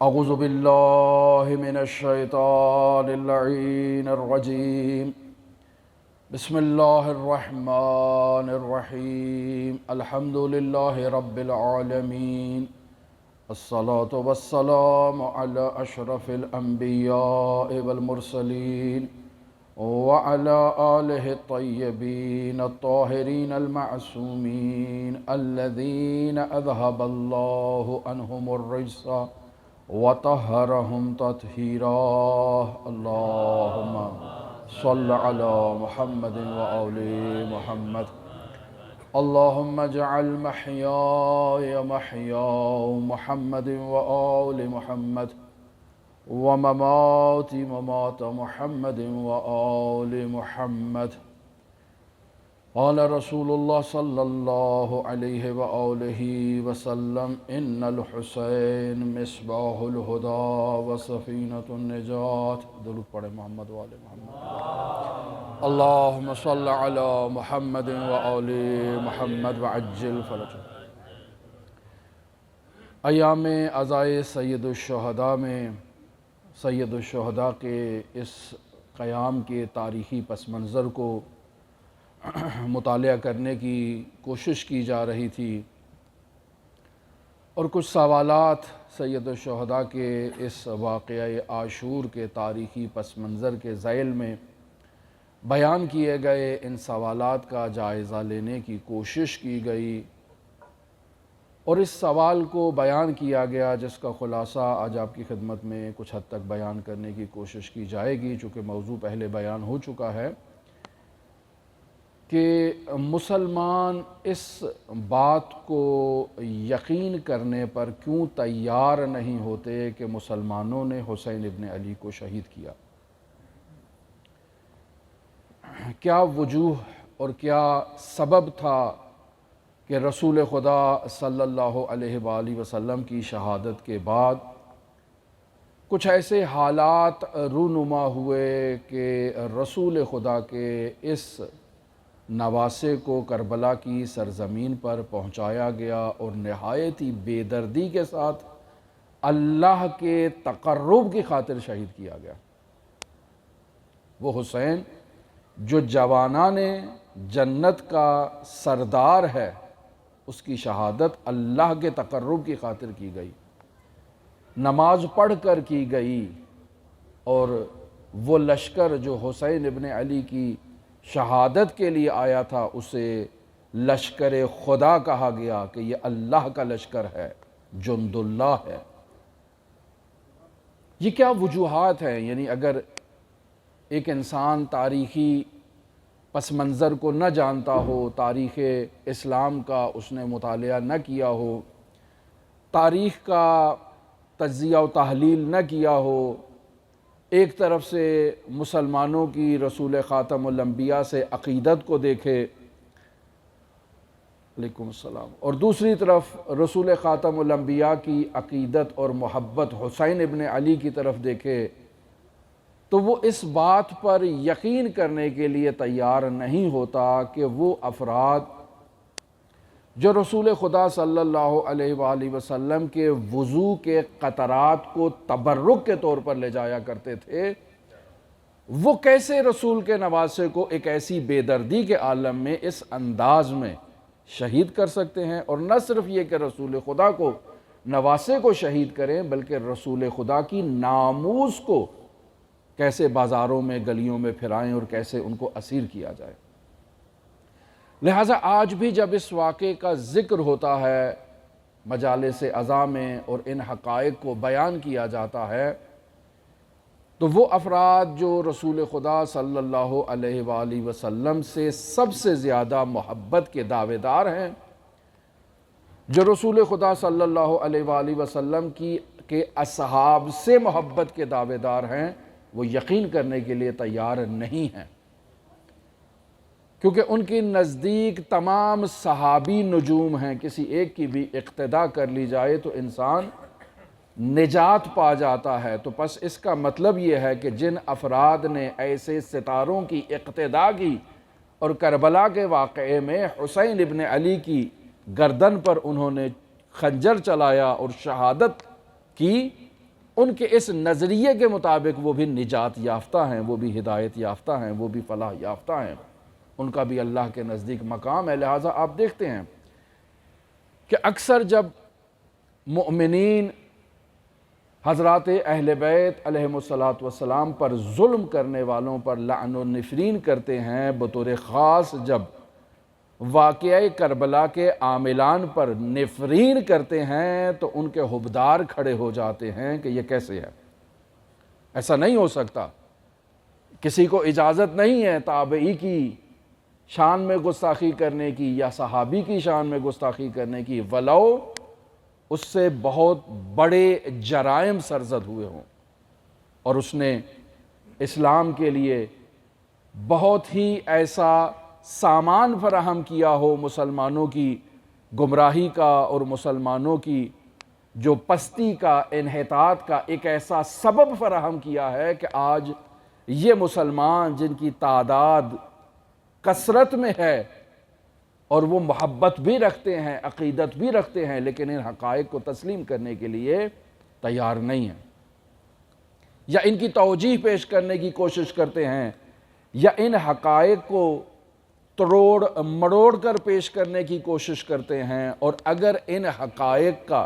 اعوذ باللہ من الشیطان اللعین الرجیم بسم اللہ الرحمن الرحیم الحمد للہ رب العالمین الصلاة والسلام علی اشرف الانبیاء والمرسلین وعلى آلہ الطیبین الطاہرین المعصومین الذین اذہب اللہ عنہم الرجس وطہرہم تطہیرا اللہم صل علی محمد وآل محمد اللہم اجعل محیای محیا محمد وآل محمد ومماتی ممات محمد وآل محمد قال رسول اللہ صلی اللہ علیہ وآلہ وسلم ان الحسین مصباح الہدی وسفینۃ النجات۔ درود پڑھیں محمد وآل محمد۔ اللہم صل علی محمد وآل محمد وعجل فرجہ۔ ایام عزائے سید الشہداء میں سید الشہداء کے اس قیام کے تاریخی پس منظر کو مطالعہ کرنے کی کوشش کی جا رہی تھی اور کچھ سوالات سید الشہداء کے اس واقعہ عاشور کے تاریخی پس منظر کے ذیل میں بیان کیے گئے۔ ان سوالات کا جائزہ لینے کی کوشش کی گئی اور اس سوال کو بیان کیا گیا جس کا خلاصہ آج آپ کی خدمت میں کچھ حد تک بیان کرنے کی کوشش کی جائے گی، چونکہ موضوع پہلے بیان ہو چکا ہے کہ مسلمان اس بات کو یقین کرنے پر کیوں تیار نہیں ہوتے کہ مسلمانوں نے حسین ابن علی کو شہید کیا۔ کیا وجوہ اور کیا سبب تھا کہ رسول خدا صلی اللہ علیہ وآلہ وسلم کی شہادت کے بعد کچھ ایسے حالات رونما ہوئے کہ رسول خدا کے اس نواسے کو کربلا کی سرزمین پر پہنچایا گیا اور نہایت ہی بے دردی کے ساتھ اللہ کے تقرب کی خاطر شہید کیا گیا۔ وہ حسین جو جوانان جنت کا سردار ہے، اس کی شہادت اللہ کے تقرب کی خاطر کی گئی، نماز پڑھ کر کی گئی، اور وہ لشکر جو حسین ابن علی کی شہادت کے لیے آیا تھا اسے لشکر خدا کہا گیا کہ یہ اللہ کا لشکر ہے، جند اللہ ہے۔ یہ کیا وجوہات ہیں؟ یعنی اگر ایک انسان تاریخی پس منظر کو نہ جانتا ہو، تاریخ اسلام کا اس نے مطالعہ نہ کیا ہو، تاریخ کا تجزیہ و تحلیل نہ کیا ہو، ایک طرف سے مسلمانوں کی رسول خاتم الانبیاء سے عقیدت کو دیکھے، علیکم السلام، اور دوسری طرف رسول خاتم الانبیاء کی عقیدت اور محبت حسین ابن علی کی طرف دیکھے، تو وہ اس بات پر یقین کرنے کے لیے تیار نہیں ہوتا کہ وہ افراد جو رسول خدا صلی اللہ علیہ وآلہ وسلم کے وضو کے قطرات کو تبرک کے طور پر لے جایا کرتے تھے، وہ کیسے رسول کے نواسے کو ایک ایسی بے دردی کے عالم میں اس انداز میں شہید کر سکتے ہیں۔ اور نہ صرف یہ کہ رسول خدا کو نواسے کو شہید کریں، بلکہ رسول خدا کی ناموس کو کیسے بازاروں میں گلیوں میں پھرائیں اور کیسے ان کو اسیر کیا جائے۔ لہٰذا آج بھی جب اس واقعے کا ذکر ہوتا ہے مجالس عزا میں اور ان حقائق کو بیان کیا جاتا ہے، تو وہ افراد جو رسول خدا صلی اللہ علیہ وآلہ وسلم سے سب سے زیادہ محبت کے دعوے دار ہیں، جو رسول خدا صلی اللہ علیہ وآلہ وسلم کے اصحاب سے محبت کے دعوے دار ہیں، وہ یقین کرنے کے لیے تیار نہیں ہیں، کیونکہ ان کی نزدیک تمام صحابی نجوم ہیں۔ کسی ایک کی بھی اقتداء کر لی جائے تو انسان نجات پا جاتا ہے۔ تو پس اس کا مطلب یہ ہے کہ جن افراد نے ایسے ستاروں کی اقتداء کی اور کربلا کے واقعے میں حسین ابن علی کی گردن پر انہوں نے خنجر چلایا اور شہادت کی، ان کے اس نظریے کے مطابق وہ بھی نجات یافتہ ہیں، وہ بھی ہدایت یافتہ ہیں، وہ بھی فلاح یافتہ ہیں، ان کا بھی اللہ کے نزدیک مقام ہے۔ لہٰذا آپ دیکھتے ہیں کہ اکثر جب مؤمنین حضرات اہل بیت علیہم الصلاۃ پر ظلم کرنے والوں پر لعن و نفرین کرتے ہیں، بطور خاص جب واقعہ کربلا کے عاملان پر نفرین کرتے ہیں تو ان کے حبدار کھڑے ہو جاتے ہیں کہ یہ کیسے ہے، ایسا نہیں ہو سکتا، کسی کو اجازت نہیں ہے تابعی کی شان میں گستاخی کرنے کی یا صحابی کی شان میں گستاخی کرنے کی، ولو اس سے بہت بڑے جرائم سرزد ہوئے ہوں، اور اس نے اسلام کے لیے بہت ہی ایسا سامان فراہم کیا ہو مسلمانوں کی گمراہی کا اور مسلمانوں کی جو پستی کا، انحطاط کا ایک ایسا سبب فراہم کیا ہے کہ آج یہ مسلمان جن کی تعداد کثرت میں ہے اور وہ محبت بھی رکھتے ہیں، عقیدت بھی رکھتے ہیں، لیکن ان حقائق کو تسلیم کرنے کے لیے تیار نہیں ہیں، یا ان کی توجیہ پیش کرنے کی کوشش کرتے ہیں، یا ان حقائق کو تروڑ مڑوڑ کر پیش کرنے کی کوشش کرتے ہیں۔ اور اگر ان حقائق کا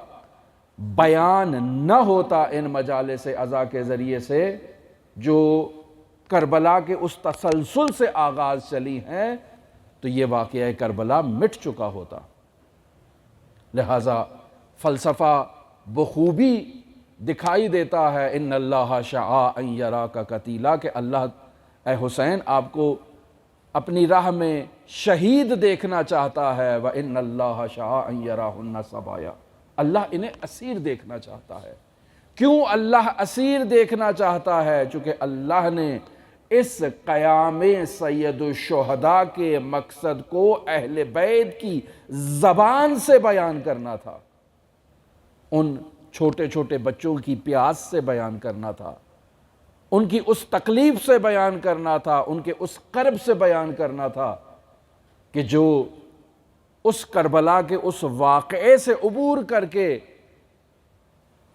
بیان نہ ہوتا ان مجالس عزا کے ذریعے سے جو کربلا کے اس تسلسل سے آغاز چلی ہیں، تو یہ واقعہ کربلا مٹ چکا ہوتا۔ لہٰذا فلسفہ بخوبی دکھائی دیتا ہے، ان اللہ شاء ان یراک قتیلا، کہ اللہ اے حسین آپ کو اپنی راہ میں شہید دیکھنا چاہتا ہے، وَإِنَّ اللَّهَ شَاءَ أَن يَرَاهُنَّ سَبَايَا، اللہ انہیں اسیر دیکھنا چاہتا ہے۔ کیوں اللہ اسیر دیکھنا چاہتا ہے؟ چونکہ اللہ نے اس قیام سید الشہداء کے مقصد کو اہل بیت کی زبان سے بیان کرنا تھا، ان چھوٹے چھوٹے بچوں کی پیاس سے بیان کرنا تھا، ان کی اس تکلیف سے بیان کرنا تھا، ان کے اس کرب سے بیان کرنا تھا کہ جو اس کربلا کے اس واقعے سے عبور کر کے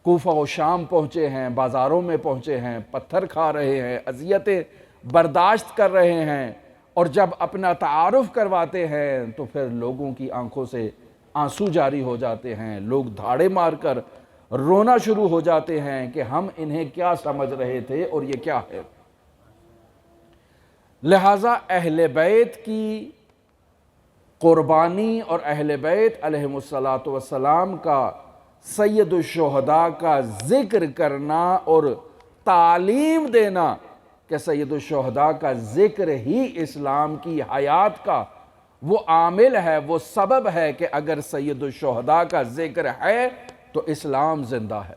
کوفہ و شام پہنچے ہیں، بازاروں میں پہنچے ہیں، پتھر کھا رہے ہیں، اذیتیں برداشت کر رہے ہیں، اور جب اپنا تعارف کرواتے ہیں تو پھر لوگوں کی آنکھوں سے آنسو جاری ہو جاتے ہیں، لوگ دھاڑے مار کر رونا شروع ہو جاتے ہیں کہ ہم انہیں کیا سمجھ رہے تھے اور یہ کیا ہے۔ لہٰذا اہل بیت کی قربانی اور اہل بیت علیہم السلام کا سید الشہداء کا ذکر کرنا اور تعلیم دینا کہ سید الشہداء کا ذکر ہی اسلام کی حیات کا وہ عامل ہے، وہ سبب ہے کہ اگر سید الشہداء کا ذکر ہے تو اسلام زندہ ہے۔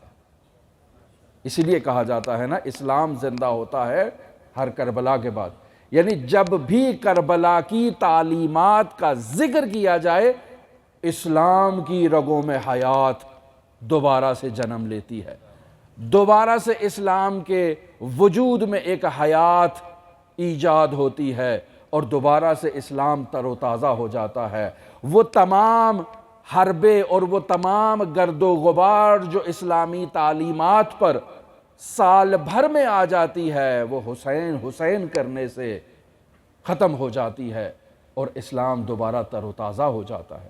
اسی لیے کہا جاتا ہے نا، اسلام زندہ ہوتا ہے ہر کربلا کے بعد، یعنی جب بھی کربلا کی تعلیمات کا ذکر کیا جائے، اسلام کی رگوں میں حیات دوبارہ سے جنم لیتی ہے، دوبارہ سے اسلام کے وجود میں ایک حیات ایجاد ہوتی ہے، اور دوبارہ سے اسلام تر و تازہ ہو جاتا ہے۔ وہ تمام حربے اور وہ تمام گرد و غبار جو اسلامی تعلیمات پر سال بھر میں آ جاتی ہے، وہ حسین حسین کرنے سے ختم ہو جاتی ہے اور اسلام دوبارہ تر و تازہ ہو جاتا ہے۔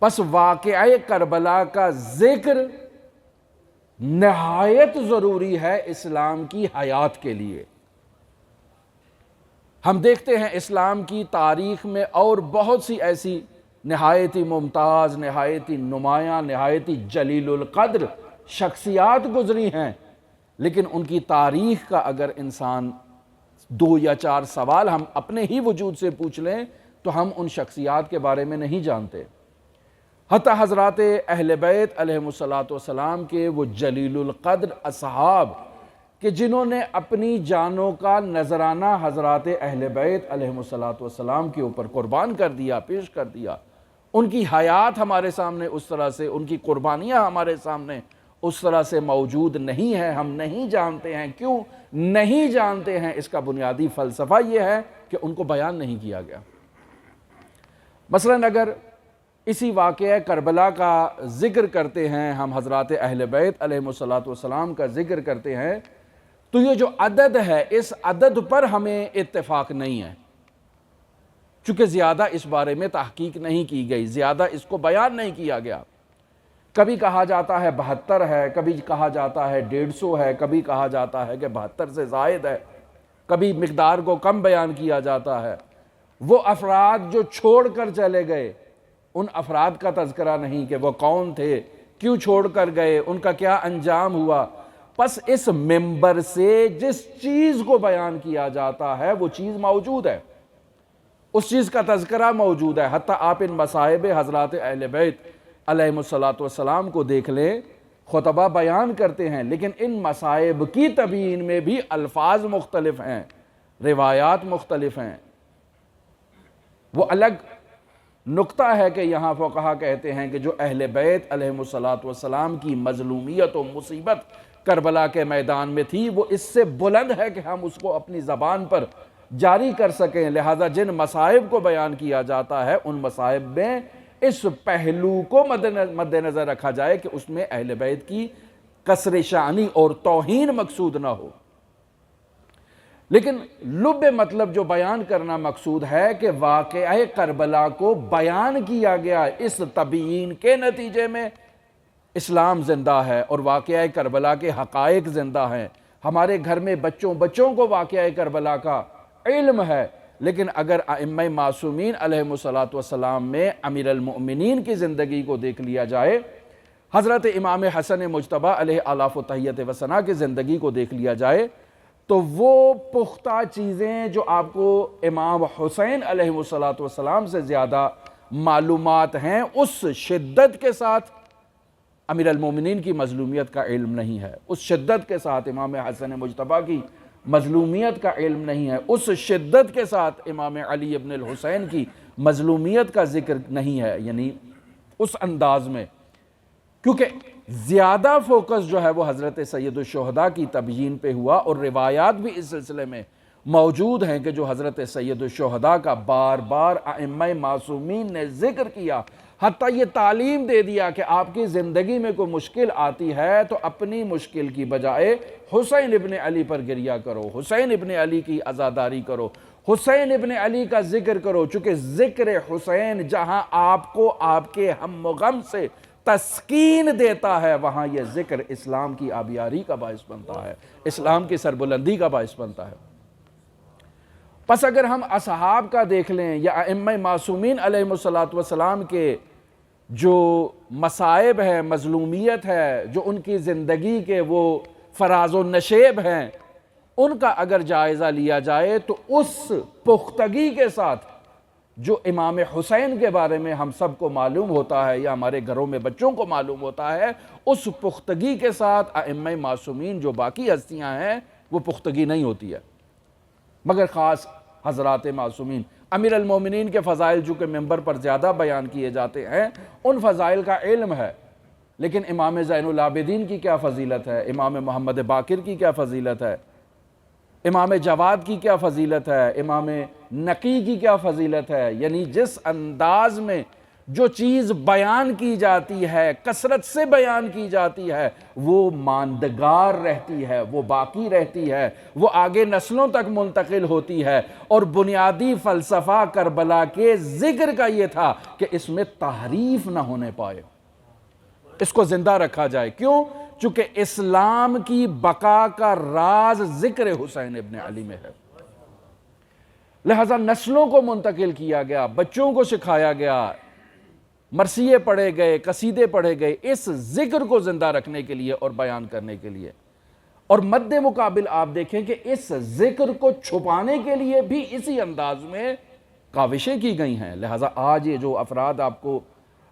پس واقعہ کربلا کا ذکر نہایت ضروری ہے اسلام کی حیات کے لیے۔ ہم دیکھتے ہیں اسلام کی تاریخ میں اور بہت سی ایسی نہایتی ممتاز، نہایتی نمایاں، نہایتی جلیل القدر شخصیات گزری ہیں، لیکن ان کی تاریخ کا اگر انسان 2 یا 4 سوال ہم اپنے ہی وجود سے پوچھ لیں تو ہم ان شخصیات کے بارے میں نہیں جانتے۔ حتی حضرات اہل بیت علیہم السلام کے وہ جلیل القدر اصحاب کہ جنہوں نے اپنی جانوں کا نذرانہ حضرات اہل بیت علیہم السلام کے اوپر قربان کر دیا، پیش کر دیا، ان کی حیات ہمارے سامنے اس طرح سے، ان کی قربانیاں ہمارے سامنے اس طرح سے موجود نہیں ہیں، ہم نہیں جانتے ہیں۔ کیوں نہیں جانتے ہیں؟ اس کا بنیادی فلسفہ یہ ہے کہ ان کو بیان نہیں کیا گیا۔ مثلاً اگر اسی واقعہ کربلا کا ذکر کرتے ہیں ہم، حضرات اہل بیت علیہم الصلوۃ والسلام کا ذکر کرتے ہیں، تو یہ جو عدد ہے اس عدد پر ہمیں اتفاق نہیں ہے، چونکہ زیادہ اس بارے میں تحقیق نہیں کی گئی، زیادہ اس کو بیان نہیں کیا گیا۔ کبھی کہا جاتا ہے 72 ہے، کبھی کہا جاتا ہے 150 ہے، کبھی کہا جاتا ہے کہ 72 سے زائد ہے، کبھی مقدار کو کم بیان کیا جاتا ہے۔ وہ افراد جو چھوڑ کر چلے گئے، ان افراد کا تذکرہ نہیں کہ وہ کون تھے، کیوں چھوڑ کر گئے، ان کا کیا انجام ہوا۔ پس اس ممبر سے جس چیز کو بیان کیا جاتا ہے وہ چیز موجود ہے، اس چیز کا تذکرہ موجود ہے۔ حتیٰ آپ ان مصائب حضرات اہل بیت علیہم الصلوۃ والسلام کو دیکھ لیں، خطبہ بیان کرتے ہیں، لیکن ان مصائب کی تبیین میں بھی الفاظ مختلف ہیں، روایات مختلف ہیں۔ وہ الگ نقطہ ہے کہ یہاں فقہا کہتے ہیں کہ جو اہل بیت علیہم الصلوۃ والسلام کی مظلومیت و مصیبت کربلا کے میدان میں تھی، وہ اس سے بلند ہے کہ ہم اس کو اپنی زبان پر جاری کر سکیں، لہذا جن مصائب کو بیان کیا جاتا ہے ان مصائب میں اس پہلو کو مد نظر رکھا جائے کہ اس میں اہل بیت کی کسر شانی اور توہین مقصود نہ ہو، لیکن لب مطلب جو بیان کرنا مقصود ہے کہ واقعہ کربلا کو بیان کیا گیا، اس تبیین کے نتیجے میں اسلام زندہ ہے اور واقعہ کربلا کے حقائق زندہ ہیں۔ ہمارے گھر میں بچوں کو واقعہ کربلا کا علم ہے، لیکن اگر ائمہ معصومین علیہم الصلوۃ والسلام میں امیر المؤمنین کی زندگی کو دیکھ لیا جائے، حضرت امام حسن مجتبی علیہ آلاف و تحیت و ثنا کی زندگی کو دیکھ لیا جائے، تو وہ پختہ چیزیں جو آپ کو امام حسین علیہ الصلوۃ والسلام سے زیادہ معلومات ہیں، اس شدت کے ساتھ امیر المومنین کی مظلومیت کا علم نہیں ہے، اس شدت کے ساتھ امام حسن مجتبی کی مظلومیت کا علم نہیں ہے، اس شدت کے ساتھ امام علی ابن الحسین کی مظلومیت کا ذکر نہیں ہے، یعنی اس انداز میں، کیونکہ زیادہ فوکس جو ہے وہ حضرت سید الشہداء کی تبیین پہ ہوا، اور روایات بھی اس سلسلے میں موجود ہیں کہ جو حضرت سید الشہداء کا بار بار ائمہ معصومین نے ذکر کیا، حتیٰ یہ تعلیم دے دیا کہ آپ کی زندگی میں کوئی مشکل آتی ہے تو اپنی مشکل کی بجائے حسین ابن علی پر گریہ کرو، حسین ابن علی کی عزاداری کرو، حسین ابن علی کا ذکر کرو، چونکہ ذکر حسین جہاں آپ کو آپ کے ہم و غم سے تسکین دیتا ہے، وہاں یہ ذکر اسلام کی آبیاری کا باعث بنتا ہے، اسلام کی سربلندی کا باعث بنتا ہے۔ پس اگر ہم اصحاب کا دیکھ لیں یا ائمہ معصومین علیہم الصلوۃ والسلام کے جو مصائب ہیں، مظلومیت ہے، جو ان کی زندگی کے وہ فراز و نشیب ہیں، ان کا اگر جائزہ لیا جائے تو اس پختگی کے ساتھ جو امام حسین کے بارے میں ہم سب کو معلوم ہوتا ہے یا ہمارے گھروں میں بچوں کو معلوم ہوتا ہے، اس پختگی کے ساتھ ائمہ معصومین جو باقی ہستیاں ہیں وہ پختگی نہیں ہوتی ہے، مگر خاص حضرات معصومین۔ امیر المومنین کے فضائل جو کہ ممبر پر زیادہ بیان کیے جاتے ہیں، ان فضائل کا علم ہے، لیکن امام زین العابدین کی کیا فضیلت ہے، امام محمد باقر کی کیا فضیلت ہے، امام جواد کی کیا فضیلت ہے، امام نقی کی کیا فضیلت ہے، یعنی جس انداز میں جو چیز بیان کی جاتی ہے، کثرت سے بیان کی جاتی ہے، وہ ماندگار رہتی ہے، وہ باقی رہتی ہے، وہ آگے نسلوں تک منتقل ہوتی ہے۔ اور بنیادی فلسفہ کربلا کے ذکر کا یہ تھا کہ اس میں تحریف نہ ہونے پائے، اس کو زندہ رکھا جائے۔ کیوں؟ چونکہ اسلام کی بقا کا راز ذکر حسین ابن علی میں ہے، لہذا نسلوں کو منتقل کیا گیا، بچوں کو سکھایا گیا، مرثیے پڑھے گئے، قصیدے پڑھے گئے، اس ذکر کو زندہ رکھنے کے لیے اور بیان کرنے کے لیے۔ اور مد مقابل آپ دیکھیں کہ اس ذکر کو چھپانے کے لیے بھی اسی انداز میں کاوشیں کی گئی ہیں، لہذا آج یہ جو افراد آپ کو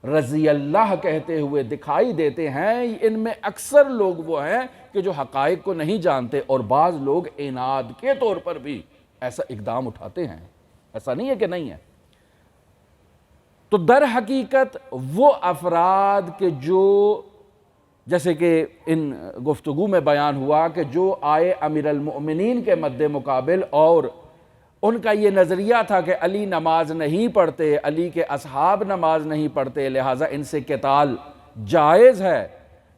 رضی اللہ کہتے ہوئے دکھائی دیتے ہیں، ان میں اکثر لوگ وہ ہیں کہ جو حقائق کو نہیں جانتے، اور بعض لوگ عناد کے طور پر بھی ایسا اقدام اٹھاتے ہیں، ایسا نہیں ہے کہ نہیں ہے۔ تو در حقیقت وہ افراد کے جو جیسے کہ ان گفتگو میں بیان ہوا کہ جو آئے امیر المؤمنین کے مد مقابل اور ان کا یہ نظریہ تھا کہ علی نماز نہیں پڑھتے، علی کے اصحاب نماز نہیں پڑھتے، لہٰذا ان سے قتال جائز ہے۔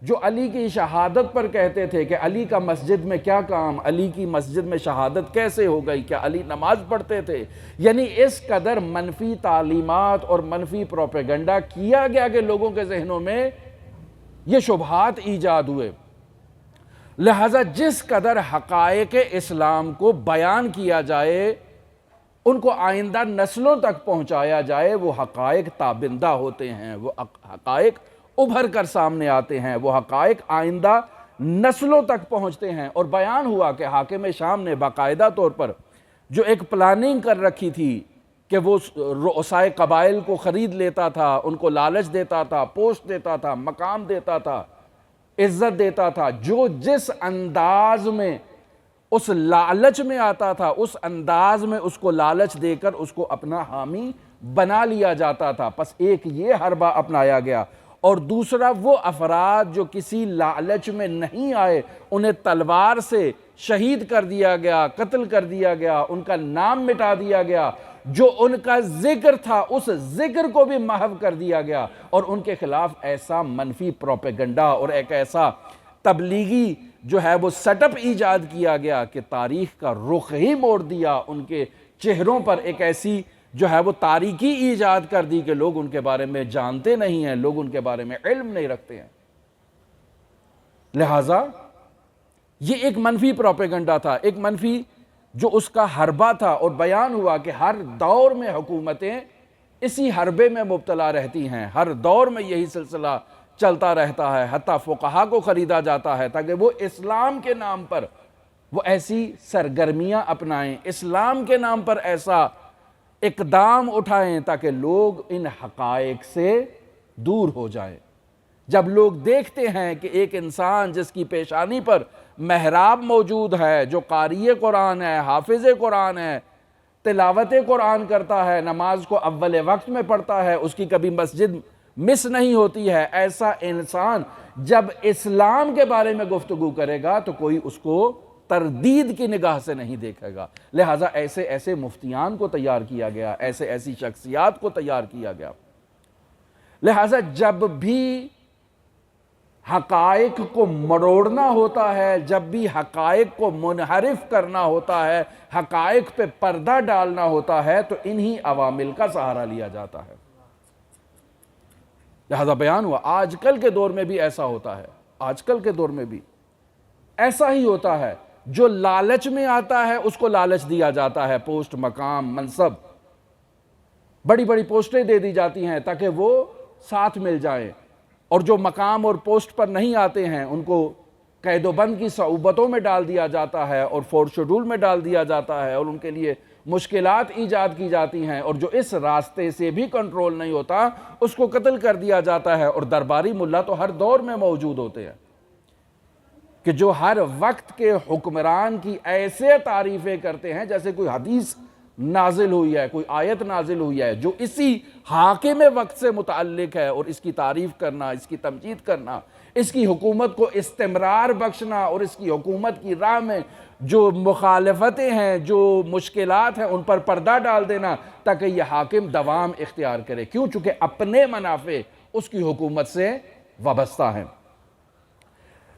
جو علی کی شہادت پر کہتے تھے کہ علی کا مسجد میں کیا کام، علی کی مسجد میں شہادت کیسے ہو گئی، کیا علی نماز پڑھتے تھے؟ یعنی اس قدر منفی تعلیمات اور منفی پروپیگنڈا کیا گیا کہ لوگوں کے ذہنوں میں یہ شبہات ایجاد ہوئے۔ لہٰذا جس قدر حقائق اسلام کو بیان کیا جائے، ان کو آئندہ نسلوں تک پہنچایا جائے، وہ حقائق تابندہ ہوتے ہیں، وہ حقائق ابھر کر سامنے آتے ہیں، وہ حقائق آئندہ نسلوں تک پہنچتے ہیں۔ اور بیان ہوا کہ حاکم شام نے باقاعدہ طور پر جو ایک پلاننگ کر رکھی تھی کہ وہ رؤسائے قبائل کو خرید لیتا تھا، ان کو لالچ دیتا تھا، پوسٹ دیتا تھا، مقام دیتا تھا، عزت دیتا تھا، جو جس انداز میں اس لالچ میں آتا تھا اس انداز میں اس کو لالچ دے کر اس کو اپنا حامی بنا لیا جاتا تھا۔ پس ایک یہ حربہ اپنایا گیا، اور دوسرا وہ افراد جو کسی لالچ میں نہیں آئے انہیں تلوار سے شہید کر دیا گیا، قتل کر دیا گیا، ان کا نام مٹا دیا گیا، جو ان کا ذکر تھا اس ذکر کو بھی محو کر دیا گیا، اور ان کے خلاف ایسا منفی پروپیگنڈا اور ایک ایسا تبلیغی جو ہے وہ سیٹ اپ ایجاد کیا گیا کہ تاریخ کا رخ ہی موڑ دیا، ان کے چہروں پر ایک ایسی جو ہے وہ تاریکی ایجاد کر دی کہ لوگ ان کے بارے میں جانتے نہیں ہیں، لوگ ان کے بارے میں علم نہیں رکھتے ہیں۔ لہٰذا یہ ایک منفی پروپیگنڈا تھا، ایک منفی جو اس کا حربہ تھا، اور بیان ہوا کہ ہر دور میں حکومتیں اسی حربے میں مبتلا رہتی ہیں، ہر دور میں یہی سلسلہ چلتا رہتا ہے، حتیٰ فقہا کو خریدا جاتا ہے تاکہ وہ اسلام کے نام پر وہ ایسی سرگرمیاں اپنائیں، اسلام کے نام پر ایسا اقدام اٹھائیں تاکہ لوگ ان حقائق سے دور ہو جائیں۔ جب لوگ دیکھتے ہیں کہ ایک انسان جس کی پیشانی پر محراب موجود ہے، جو قاری قرآن ہے، حافظ قرآن ہے، تلاوت قرآن کرتا ہے، نماز کو اول وقت میں پڑھتا ہے، اس کی کبھی مسجد مس نہیں ہوتی ہے، ایسا انسان جب اسلام کے بارے میں گفتگو کرے گا تو کوئی اس کو تردید کی نگاہ سے نہیں دیکھے گا۔ لہٰذا ایسے ایسے مفتیان کو تیار کیا گیا، ایسی شخصیات کو تیار کیا گیا۔ لہٰذا جب بھی حقائق کو مروڑنا ہوتا ہے، جب بھی حقائق کو منحرف کرنا ہوتا ہے، حقائق پہ پردہ ڈالنا ہوتا ہے، تو انہی عوامل کا سہارا لیا جاتا ہے۔ لہذا بیان ہوا آج کل کے دور میں بھی ایسا ہوتا ہے، آج کل کے دور میں بھی ایسا ہی ہوتا ہے۔ جو لالچ میں آتا ہے اس کو لالچ دیا جاتا ہے، پوسٹ، مقام، منصب، بڑی بڑی پوسٹیں دے دی جاتی ہیں تاکہ وہ ساتھ مل جائیں، اور جو مقام اور پوسٹ پر نہیں آتے ہیں ان کو قید و بند کی صعوبتوں میں ڈال دیا جاتا ہے، اور فورتھ شیڈول میں ڈال دیا جاتا ہے، اور ان کے لیے مشکلات ایجاد کی جاتی ہیں، اور جو اس راستے سے بھی کنٹرول نہیں ہوتا اس کو قتل کر دیا جاتا ہے۔ اور درباری ملا تو ہر دور میں موجود ہوتے ہیں کہ جو ہر وقت کے حکمران کی ایسے تعریفیں کرتے ہیں جیسے کوئی حدیث نازل ہوئی ہے، کوئی آیت نازل ہوئی ہے، جو اسی حاکم وقت سے متعلق ہے، اور اس کی تعریف کرنا، اس کی تمجید کرنا، اس کی حکومت کو استمرار بخشنا، اور اس کی حکومت کی راہ میں جو مخالفتیں ہیں، جو مشکلات ہیں، ان پر پردہ ڈال دینا تاکہ یہ حاکم دوام اختیار کرے۔ کیوں؟ چونکہ اپنے منافع اس کی حکومت سے وابستہ ہیں۔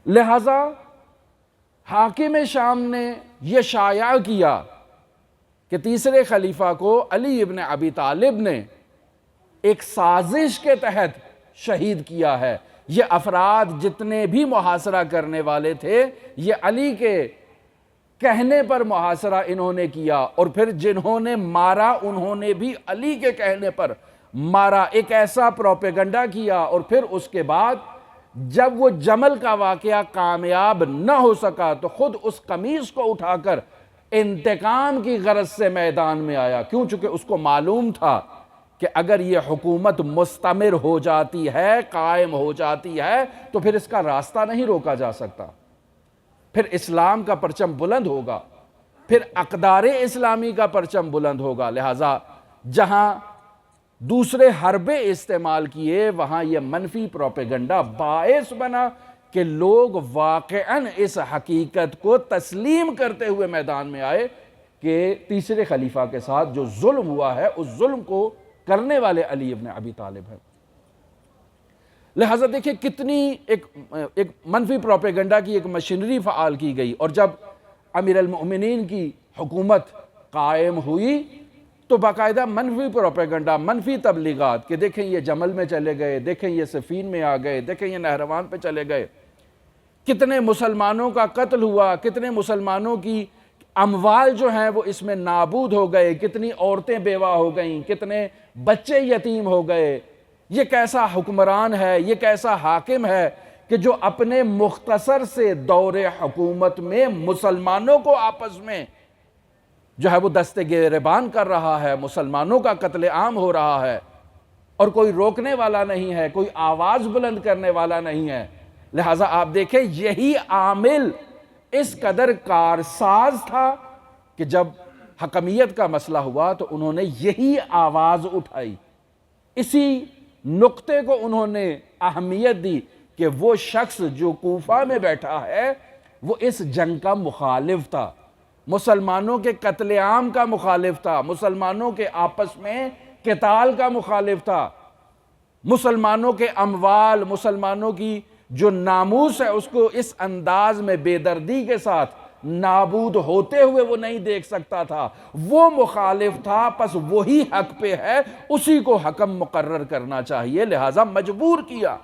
لہٰذا حاکم شام نے یہ شائع کیا کہ تیسرے خلیفہ کو علی ابن ابی طالب نے ایک سازش کے تحت شہید کیا ہے۔ یہ افراد جتنے بھی محاصرہ کرنے والے تھے یہ علی کے کہنے پر محاصرہ انہوں نے کیا، اور پھر جنہوں نے مارا انہوں نے بھی علی کے کہنے پر مارا، ایک ایسا پروپیگنڈا کیا، اور پھر اس کے بعد جب وہ جمل کا واقعہ کامیاب نہ ہو سکا تو خود اس قمیص کو اٹھا کر انتقام کی غرض سے میدان میں آیا۔ کیوں؟ چونکہ اس کو معلوم تھا کہ اگر یہ حکومت مستمر ہو جاتی ہے، قائم ہو جاتی ہے، تو پھر اس کا راستہ نہیں روکا جا سکتا، پھر اسلام کا پرچم بلند ہوگا، پھر اقدار اسلامی کا پرچم بلند ہوگا۔ لہٰذا جہاں دوسرے حربے استعمال کیے وہاں یہ منفی پروپیگنڈا باعث بنا کہ لوگ واقعاً اس حقیقت کو تسلیم کرتے ہوئے میدان میں آئے کہ تیسرے خلیفہ کے ساتھ جو ظلم ہوا ہے اس ظلم کو کرنے والے علی ابن ابی طالب ہیں۔ لہٰذا دیکھیں کتنی ایک منفی پروپیگنڈا کی ایک مشینری فعال کی گئی، اور جب امیر المؤمنین کی حکومت قائم ہوئی تو باقاعدہ منفی پروپیگنڈا، منفی تبلیغات کہ دیکھیں یہ جمل میں چلے گئے، دیکھیں یہ صفین میں آ گئے، دیکھیں یہ نہروان پہ چلے گئے، کتنے مسلمانوں کا قتل ہوا، کتنے مسلمانوں کی اموال جو ہیں وہ اس میں نابود ہو گئے، کتنی عورتیں بیوہ ہو گئیں، کتنے بچے یتیم ہو گئے۔ یہ کیسا حکمران ہے، یہ کیسا حاکم ہے کہ جو اپنے مختصر سے دور حکومت میں مسلمانوں کو آپس میں جو ہے وہ دست گریبان کر رہا ہے، مسلمانوں کا قتل عام ہو رہا ہے، اور کوئی روکنے والا نہیں ہے، کوئی آواز بلند کرنے والا نہیں ہے۔ لہٰذا آپ دیکھیں یہی عامل اس قدر کارساز تھا کہ جب حکمیت کا مسئلہ ہوا تو انہوں نے یہی آواز اٹھائی، اسی نقطے کو انہوں نے اہمیت دی کہ وہ شخص جو کوفہ میں بیٹھا ہے وہ اس جنگ کا مخالف تھا، مسلمانوں کے قتل عام کا مخالف تھا، مسلمانوں کے آپس میں قتال کا مخالف تھا، مسلمانوں کے اموال، مسلمانوں کی جو ناموس ہے اس کو اس انداز میں بے دردی کے ساتھ نابود ہوتے ہوئے وہ نہیں دیکھ سکتا تھا، وہ مخالف تھا، پس وہی حق پہ ہے، اسی کو حکم مقرر کرنا چاہیے، لہٰذا مجبور کیا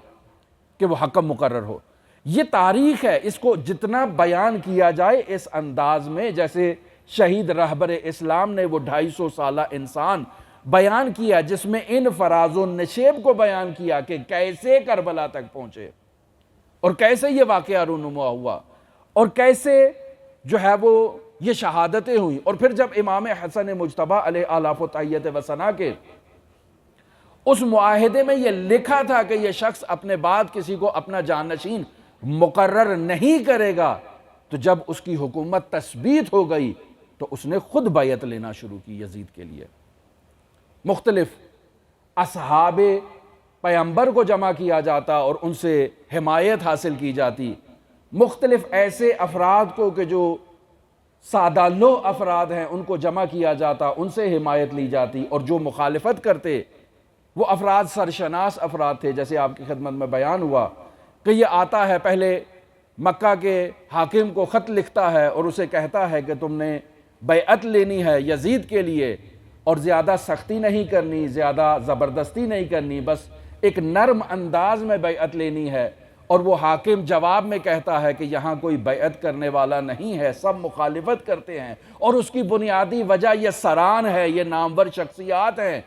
کہ وہ حکم مقرر ہو۔ یہ تاریخ ہے، اس کو جتنا بیان کیا جائے اس انداز میں، جیسے شہید رہبر اسلام نے وہ 250 سالہ انسان بیان کیا جس میں ان فراز و نشیب کو بیان کیا کہ کیسے کربلا تک پہنچے اور کیسے یہ واقعہ رونما ہوا اور کیسے جو ہے وہ یہ شہادتیں ہوئیں، اور پھر جب امام حسن مجتبیٰ علیہ آلاف و تحیت و ثنا کے اس معاہدے میں یہ لکھا تھا کہ یہ شخص اپنے بعد کسی کو اپنا جانشین مقرر نہیں کرے گا، تو جب اس کی حکومت تثبیت ہو گئی تو اس نے خود بیعت لینا شروع کی یزید کے لیے۔ مختلف اصحاب پیغمبر کو جمع کیا جاتا اور ان سے حمایت حاصل کی جاتی، مختلف ایسے افراد کو کہ جو سادہ لو افراد ہیں ان کو جمع کیا جاتا، ان سے حمایت لی جاتی، اور جو مخالفت کرتے وہ افراد سرشناس افراد تھے، جیسے آپ کی خدمت میں بیان ہوا کہ یہ آتا ہے پہلے مکہ کے حاکم کو خط لکھتا ہے اور اسے کہتا ہے کہ تم نے بیعت لینی ہے یزید کے لیے، اور زیادہ سختی نہیں کرنی، زیادہ زبردستی نہیں کرنی، بس ایک نرم انداز میں بیعت لینی ہے، اور وہ حاکم جواب میں کہتا ہے کہ یہاں کوئی بیعت کرنے والا نہیں ہے، سب مخالفت کرتے ہیں، اور اس کی بنیادی وجہ یہ سران ہے، یہ نامور شخصیات ہیں،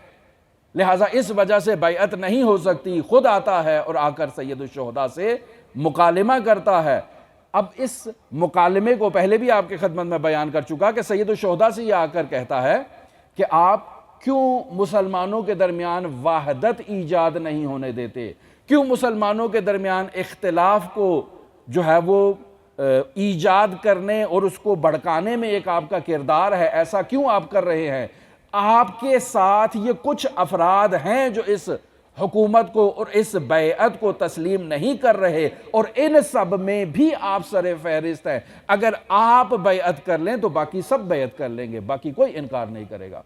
لہٰذا اس وجہ سے بیعت نہیں ہو سکتی۔ خود آتا ہے اور آ کر سید الشہداء سے مکالمہ کرتا ہے۔ اب اس مکالمے کو پہلے بھی آپ کی خدمت میں بیان کر چکا کہ سید الشہداء سے یہ آ کر کہتا ہے کہ آپ کیوں مسلمانوں کے درمیان وحدت ایجاد نہیں ہونے دیتے، کیوں مسلمانوں کے درمیان اختلاف کو جو ہے وہ ایجاد کرنے اور اس کو بھڑکانے میں ایک آپ کا کردار ہے، ایسا کیوں آپ کر رہے ہیں؟ آپ کے ساتھ یہ کچھ افراد ہیں جو اس حکومت کو اور اس بیعت کو تسلیم نہیں کر رہے، اور ان سب میں بھی آپ سر فہرست ہیں، اگر آپ بیعت کر لیں تو باقی سب بیعت کر لیں گے، باقی کوئی انکار نہیں کرے گا۔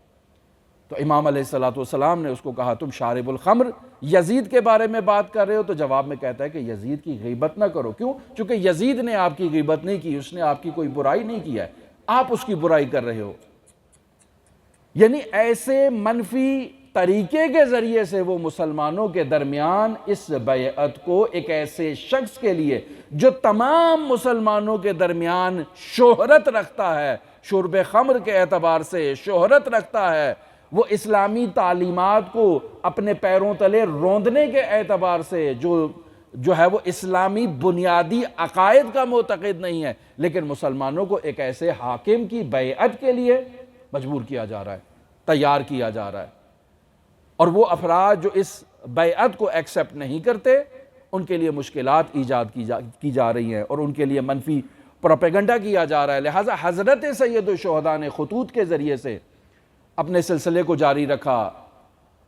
تو امام علیہ السلام نے اس کو کہا تم شارب الخمر یزید کے بارے میں بات کر رہے ہو، تو جواب میں کہتا ہے کہ یزید کی غیبت نہ کرو، کیوں؟ چونکہ یزید نے آپ کی غیبت نہیں کی، اس نے آپ کی کوئی برائی نہیں کی ہے، آپ اس کی برائی کر رہے ہو۔ یعنی ایسے منفی طریقے کے ذریعے سے وہ مسلمانوں کے درمیان اس بیعت کو ایک ایسے شخص کے لیے جو تمام مسلمانوں کے درمیان شہرت رکھتا ہے، شرب خمر کے اعتبار سے شہرت رکھتا ہے، وہ اسلامی تعلیمات کو اپنے پیروں تلے روندنے کے اعتبار سے جو ہے وہ اسلامی بنیادی عقائد کا معتقد نہیں ہے، لیکن مسلمانوں کو ایک ایسے حاکم کی بیعت کے لیے مجبور کیا جا رہا ہے، تیار کیا جا رہا ہے، اور وہ افراد جو اس بیعت کو ایکسپٹ نہیں کرتے ان کے لیے مشکلات ایجاد کی جا رہی ہیں اور ان کے لیے منفی پروپیگنڈا کیا جا رہا ہے۔ لہٰذا حضرت سید الشہداء نے خطوط کے ذریعے سے اپنے سلسلے کو جاری رکھا۔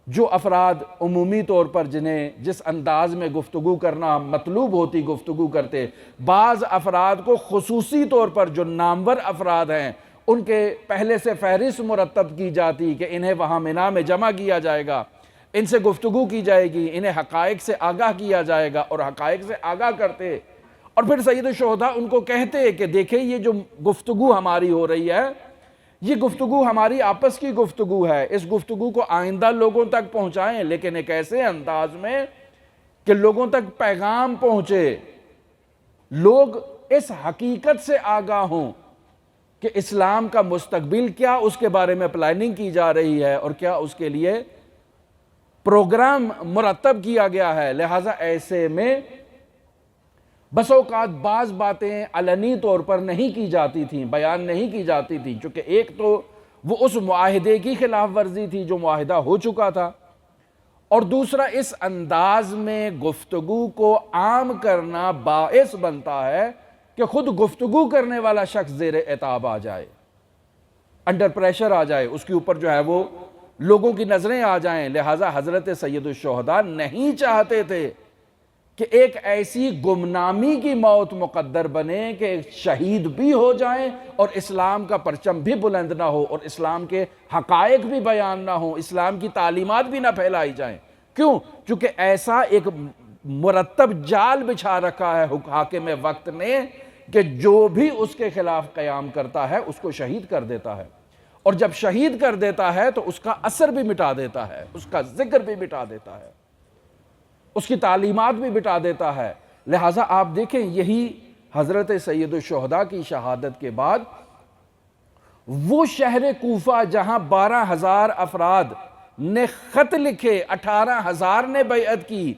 جو افراد عمومی طور پر جنہیں جس انداز میں گفتگو کرنا مطلوب ہوتی گفتگو کرتے، بعض افراد کو خصوصی طور پر جو نامور افراد ہیں ان کے پہلے سے فہرست مرتب کی جاتی کہ انہیں وہاں منا میں جمع کیا جائے گا، ان سے گفتگو کی جائے گی، انہیں حقائق سے آگاہ کیا جائے گا، اور حقائق سے آگاہ کرتے، اور پھر سید الشہداء ان کو کہتے کہ دیکھیں یہ جو گفتگو ہماری ہو رہی ہے، یہ گفتگو ہماری آپس کی گفتگو ہے، اس گفتگو کو آئندہ لوگوں تک پہنچائیں، لیکن ایک ایسے انداز میں کہ لوگوں تک پیغام پہنچے، لوگ اس حقیقت سے آگاہ ہوں کہ اسلام کا مستقبل کیا، اس کے بارے میں پلاننگ کی جا رہی ہے اور کیا اس کے لیے پروگرام مرتب کیا گیا ہے۔ لہٰذا ایسے میں بس اوقات بعض باتیں علنی طور پر نہیں کی جاتی تھیں، بیان نہیں کی جاتی تھیں، چونکہ ایک تو وہ اس معاہدے کی خلاف ورزی تھی جو معاہدہ ہو چکا تھا، اور دوسرا اس انداز میں گفتگو کو عام کرنا باعث بنتا ہے کہ خود گفتگو کرنے والا شخص زیر عتاب آ جائے، انڈر پریشر آ جائے، اس کے اوپر جو ہے وہ لوگوں کی نظریں آ جائیں۔ لہٰذا حضرت سید الشہداء نہیں چاہتے تھے کہ ایک ایسی گمنامی کی موت مقدر بنے کہ شہید بھی ہو جائیں اور اسلام کا پرچم بھی بلند نہ ہو اور اسلام کے حقائق بھی بیان نہ ہو، اسلام کی تعلیمات بھی نہ پھیلائی جائیں۔ کیوں؟ چونکہ ایسا ایک مرتب جال بچھا رکھا ہے حاکم وقت نے کہ جو بھی اس کے خلاف قیام کرتا ہے اس کو شہید کر دیتا ہے، اور جب شہید کر دیتا ہے تو اس کا اثر بھی مٹا دیتا ہے، اس کا ذکر بھی مٹا دیتا ہے، اس کی تعلیمات بھی مٹا دیتا ہے۔ لہٰذا آپ دیکھیں یہی حضرت سید الشہداء کی شہادت کے بعد وہ شہر کوفہ جہاں 12,000 افراد نے خط لکھے، 18,000 نے بیعت کی،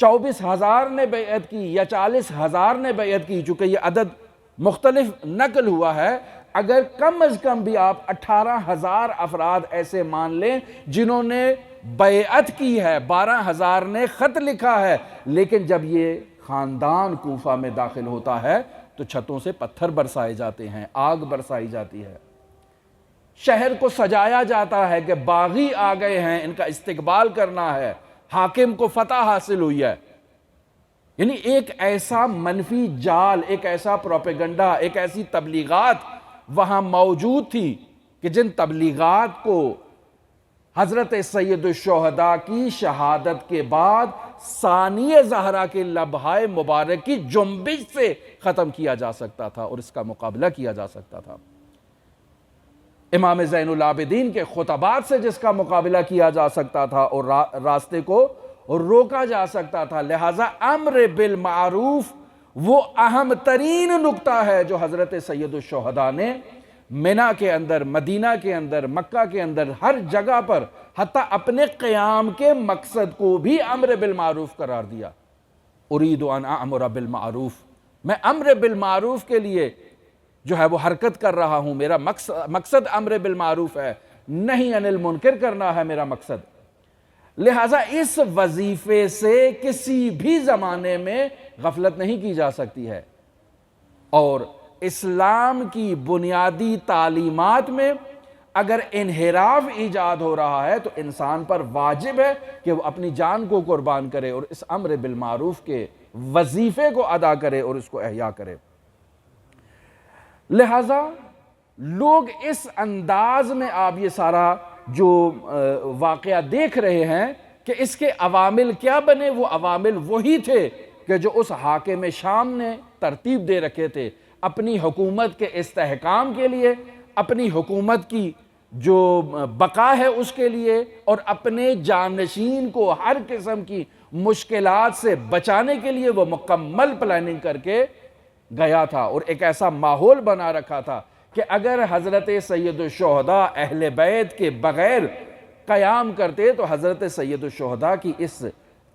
24,000 نے بیعت کی یا 40,000 نے بیعت کی، چونکہ یہ عدد مختلف نقل ہوا ہے، اگر کم از کم بھی آپ 18,000 افراد ایسے مان لیں جنہوں نے بیعت کی ہے، 12,000 نے خط لکھا ہے، لیکن جب یہ خاندان کوفہ میں داخل ہوتا ہے تو چھتوں سے پتھر برسائے جاتے ہیں، آگ برسائی جاتی ہے، شہر کو سجایا جاتا ہے کہ باغی آ گئے ہیں، ان کا استقبال کرنا ہے، حاکم کو فتح حاصل ہوئی ہے۔ یعنی ایک ایسا منفی جال، ایک ایسا پروپیگنڈا، ایک ایسی تبلیغات وہاں موجود تھی کہ جن تبلیغات کو حضرت سید الشہداء کی شہادت کے بعد ثانی زہرا کے لمحہ مبارک کی جنبش سے ختم کیا جا سکتا تھا اور اس کا مقابلہ کیا جا سکتا تھا، امام زین العابدین کے خطبات سے جس کا مقابلہ کیا جا سکتا تھا اور راستے کو روکا جا سکتا تھا۔ لہٰذا امر بالمعروف وہ اہم ترین نقطہ ہے جو حضرت سید الشہداء نے منی کے اندر، مدینہ کے اندر، مکہ کے اندر، ہر جگہ پر حتیٰ اپنے قیام کے مقصد کو بھی امر بالمعروف قرار دیا۔ ارید ان اامر بالمعروف، میں امر بالمعروف کے لیے جو ہے وہ حرکت کر رہا ہوں، میرا مقصد امر بالمعروف ہے، نہیں عن المنکر کرنا ہے میرا مقصد۔ لہٰذا اس وظیفے سے کسی بھی زمانے میں غفلت نہیں کی جا سکتی ہے، اور اسلام کی بنیادی تعلیمات میں اگر انحراف ایجاد ہو رہا ہے تو انسان پر واجب ہے کہ وہ اپنی جان کو قربان کرے اور اس امر بالمعروف کے وظیفے کو ادا کرے اور اس کو احیا کرے۔ لہٰذا لوگ اس انداز میں آپ یہ سارا جو واقعہ دیکھ رہے ہیں کہ اس کے عوامل کیا بنے، وہ عوامل وہی تھے کہ جو اس حاکم شام نے ترتیب دے رکھے تھے اپنی حکومت کے استحکام کے لیے، اپنی حکومت کی جو بقا ہے اس کے لیے، اور اپنے جانشین کو ہر قسم کی مشکلات سے بچانے کے لیے وہ مکمل پلاننگ کر کے گیا تھا، اور ایک ایسا ماحول بنا رکھا تھا کہ اگر حضرت سید الشہداء اہل بیت کے بغیر قیام کرتے تو حضرت سید الشہداء کی اس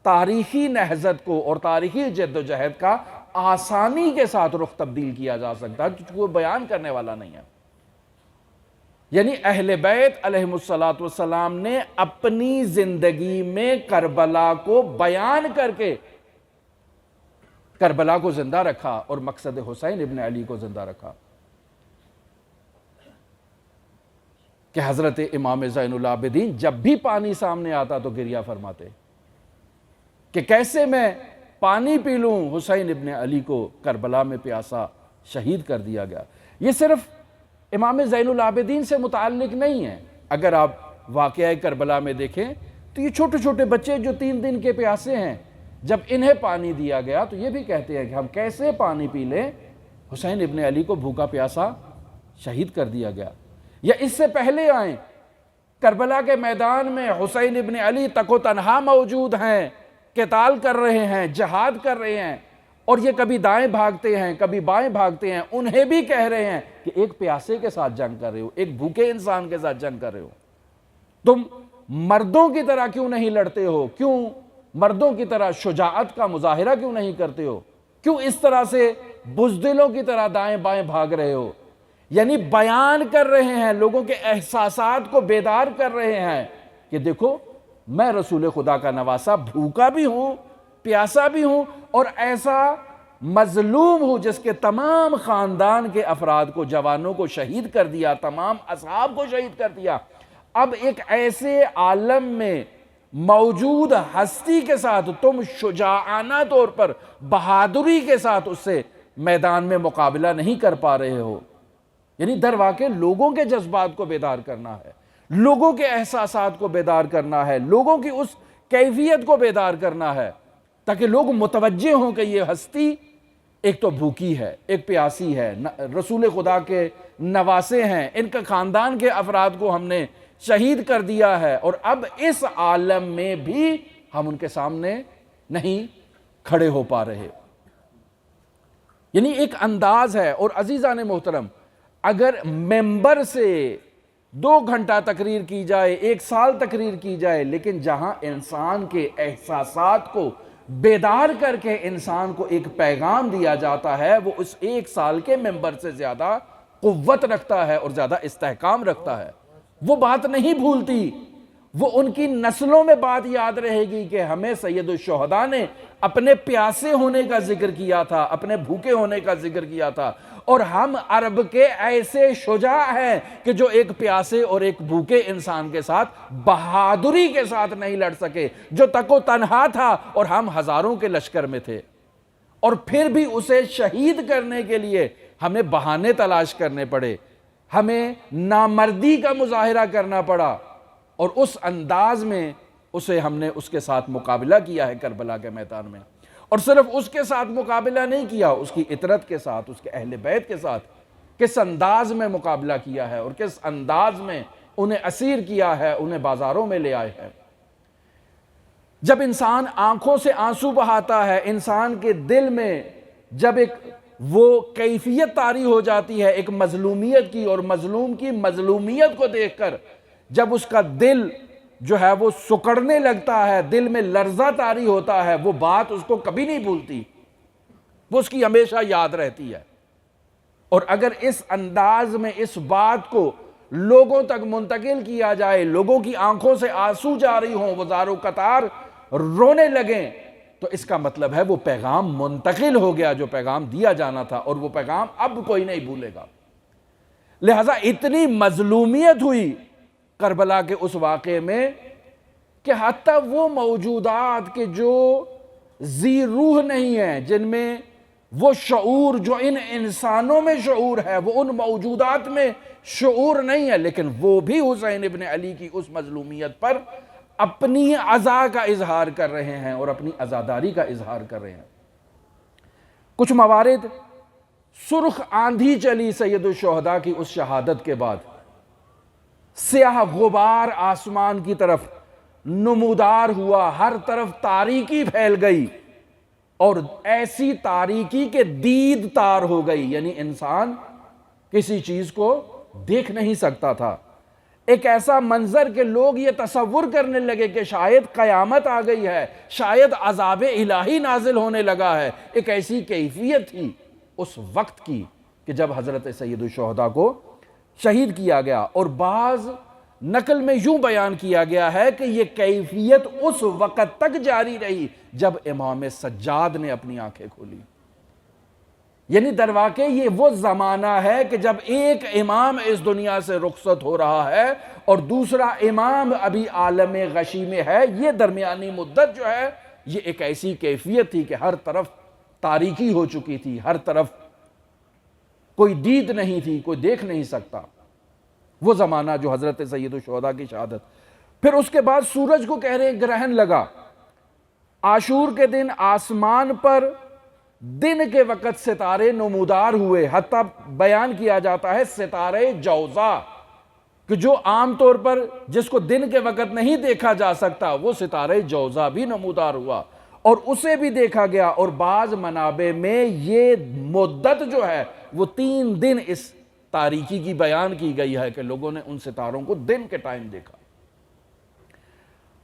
تاریخی نہضت کو اور تاریخی جد و جہد کا آسانی کے ساتھ رخ تبدیل کیا جا سکتا ہے، کیونکہ وہ بیان کرنے والا نہیں ہے۔ یعنی اہل بیت علیہم السلام نے اپنی زندگی میں کربلا کو بیان کر کے کربلا کو زندہ رکھا اور مقصد حسین ابن علی کو زندہ رکھا، کہ حضرت امام زین العابدین جب بھی پانی سامنے آتا تو گریہ فرماتے کہ کیسے میں پانی پی لوں، حسین ابن علی کو کربلا میں پیاسا شہید کر دیا گیا۔ یہ صرف امام زین العابدین سے متعلق نہیں ہے۔ اگر آپ واقعہ کربلا میں دیکھیں تو یہ چھوٹے چھوٹے بچے جو 3 دن کے پیاسے ہیں، جب انہیں پانی دیا گیا تو یہ بھی کہتے ہیں کہ ہم کیسے پانی پی لیں؟ حسین ابن علی کو بھوکا پیاسا شہید کر دیا گیا۔ یا اس سے پہلے آئیں، کربلا کے میدان میں حسین ابن علی تک و تنہا موجود ہیں، قتال کر رہے ہیں، جہاد کر رہے ہیں، اور یہ کبھی دائیں بھاگتے ہیں کبھی بائیں بھاگتے ہیں، انہیں بھی کہہ رہے ہیں کہ ایک پیاسے کے ساتھ جنگ کر رہے ہو، ایک بھوکے انسان کے ساتھ جنگ کر رہے ہو، تم مردوں کی طرح کیوں نہیں لڑتے ہو؟ کیوں مردوں کی طرح شجاعت کا مظاہرہ کیوں نہیں کرتے ہو؟ کیوں اس طرح سے بزدلوں کی طرح دائیں بائیں بھاگ رہے ہو؟ یعنی بیان کر رہے ہیں، لوگوں کے احساسات کو بیدار کر رہے ہیں کہ دیکھو میں رسول خدا کا نواسا بھوکا بھی ہوں، پیاسا بھی ہوں، اور ایسا مظلوم ہوں جس کے تمام خاندان کے افراد کو، جوانوں کو شہید کر دیا، تمام اصحاب کو شہید کر دیا۔ اب ایک ایسے عالم میں موجود ہستی کے ساتھ تم شجاعانہ طور پر بہادری کے ساتھ اس سے میدان میں مقابلہ نہیں کر پا رہے ہو۔ یعنی در واقع لوگوں کے جذبات کو بیدار کرنا ہے، لوگوں کے احساسات کو بیدار کرنا ہے، لوگوں کی اس کیفیت کو بیدار کرنا ہے، تاکہ لوگ متوجہ ہوں کہ یہ ہستی ایک تو بھوکی ہے، ایک پیاسی ہے، رسول خدا کے نواسے ہیں، ان کے خاندان کے افراد کو ہم نے شہید کر دیا ہے، اور اب اس عالم میں بھی ہم ان کے سامنے نہیں کھڑے ہو پا رہے۔ یعنی ایک انداز ہے۔ اور عزیزان محترم، اگر ممبر سے 2 گھنٹہ تقریر کی جائے، 1 سال تقریر کی جائے، لیکن جہاں انسان کے احساسات کو بیدار کر کے انسان کو ایک پیغام دیا جاتا ہے، وہ اس 1 سال کے ممبر سے زیادہ قوت رکھتا ہے اور زیادہ استحکام رکھتا ہے۔ وہ بات نہیں بھولتی، وہ ان کی نسلوں میں بات یاد رہے گی کہ ہمیں سید الشہداء نے اپنے پیاسے ہونے کا ذکر کیا تھا، اپنے بھوکے ہونے کا ذکر کیا تھا، اور ہم عرب کے ایسے شجاع ہیں کہ جو ایک پیاسے اور ایک بھوکے انسان کے ساتھ بہادری کے ساتھ نہیں لڑ سکے، جو تک و تنہا تھا اور ہم ہزاروں کے لشکر میں تھے، اور پھر بھی اسے شہید کرنے کے لیے ہمیں بہانے تلاش کرنے پڑے، ہمیں نامردی کا مظاہرہ کرنا پڑا، اور اس انداز میں اسے ہم نے اس کے ساتھ مقابلہ کیا ہے کربلا کے میدان میں۔ اور صرف اس کے ساتھ مقابلہ نہیں کیا، اس کی اطرت کے ساتھ، اس کے اہل بیت کے ساتھ کس انداز میں مقابلہ کیا ہے، اور کس انداز میں انہیں اسیر کیا ہے، انہیں بازاروں میں لے آئے ہیں۔ جب انسان آنکھوں سے آنسو بہاتا ہے، انسان کے دل میں جب ایک وہ کیفیت طاری ہو جاتی ہے ایک مظلومیت کی، اور مظلوم کی مظلومیت کو دیکھ کر جب اس کا دل جو ہے وہ سکڑنے لگتا ہے، دل میں لرزہ طاری ہوتا ہے، وہ بات اس کو کبھی نہیں بھولتی، وہ اس کی ہمیشہ یاد رہتی ہے۔ اور اگر اس انداز میں اس بات کو لوگوں تک منتقل کیا جائے، لوگوں کی آنکھوں سے آنسو جاری ہوں، وہ زار و قطار رونے لگیں، تو اس کا مطلب ہے وہ پیغام منتقل ہو گیا جو پیغام دیا جانا تھا، اور وہ پیغام اب کوئی نہیں بھولے گا۔ لہٰذا اتنی مظلومیت ہوئی کربلا کے اس واقعے میں کہ حتیٰ وہ موجودات کے جو ذی روح نہیں ہیں، جن میں وہ شعور جو ان انسانوں میں شعور ہے، وہ ان موجودات میں شعور نہیں ہے، لیکن وہ بھی حسین ابن علی کی اس مظلومیت پر اپنی عزا کا اظہار کر رہے ہیں اور اپنی عزاداری کا اظہار کر رہے ہیں۔ کچھ موارد، سرخ آندھی چلی سید الشہداء کی اس شہادت کے بعد، سیاہ غبار آسمان کی طرف نمودار ہوا، ہر طرف تاریکی پھیل گئی، اور ایسی تاریکی کے دید تار ہو گئی، یعنی انسان کسی چیز کو دیکھ نہیں سکتا تھا۔ ایک ایسا منظر کہ لوگ یہ تصور کرنے لگے کہ شاید قیامت آ گئی ہے، شاید عذاب الہی نازل ہونے لگا ہے۔ ایک ایسی کیفیت تھی اس وقت کی کہ جب حضرت سید الشہداء کو شہید کیا گیا، اور بعض نقل میں یوں بیان کیا گیا ہے کہ یہ کیفیت اس وقت تک جاری رہی جب امام سجاد نے اپنی آنکھیں کھولی۔ یعنی در واقع یہ وہ زمانہ ہے کہ جب ایک امام اس دنیا سے رخصت ہو رہا ہے اور دوسرا امام ابھی عالم غشی میں ہے۔ یہ درمیانی مدت جو ہے یہ ایک ایسی کیفیت تھی کہ ہر طرف تاریکی ہو چکی تھی، ہر طرف کوئی دید نہیں تھی، کوئی دیکھ نہیں سکتا، وہ زمانہ جو حضرت سید الشہداء کی شہادت۔ پھر اس کے بعد سورج کو کہہ رہے ہیں گرہن لگا، عاشور کے دن آسمان پر دن کے وقت ستارے نمودار ہوئے، حتیٰ بیان کیا جاتا ہے ستارے جوزا، کہ جو عام طور پر جس کو دن کے وقت نہیں دیکھا جا سکتا وہ ستارے جوزا بھی نمودار ہوا اور اسے بھی دیکھا گیا۔ اور بعض منابع میں یہ مدت جو ہے وہ 3 دن اس تاریکی کی بیان کی گئی ہے کہ لوگوں نے ان ستاروں کو دن کے ٹائم دیکھا۔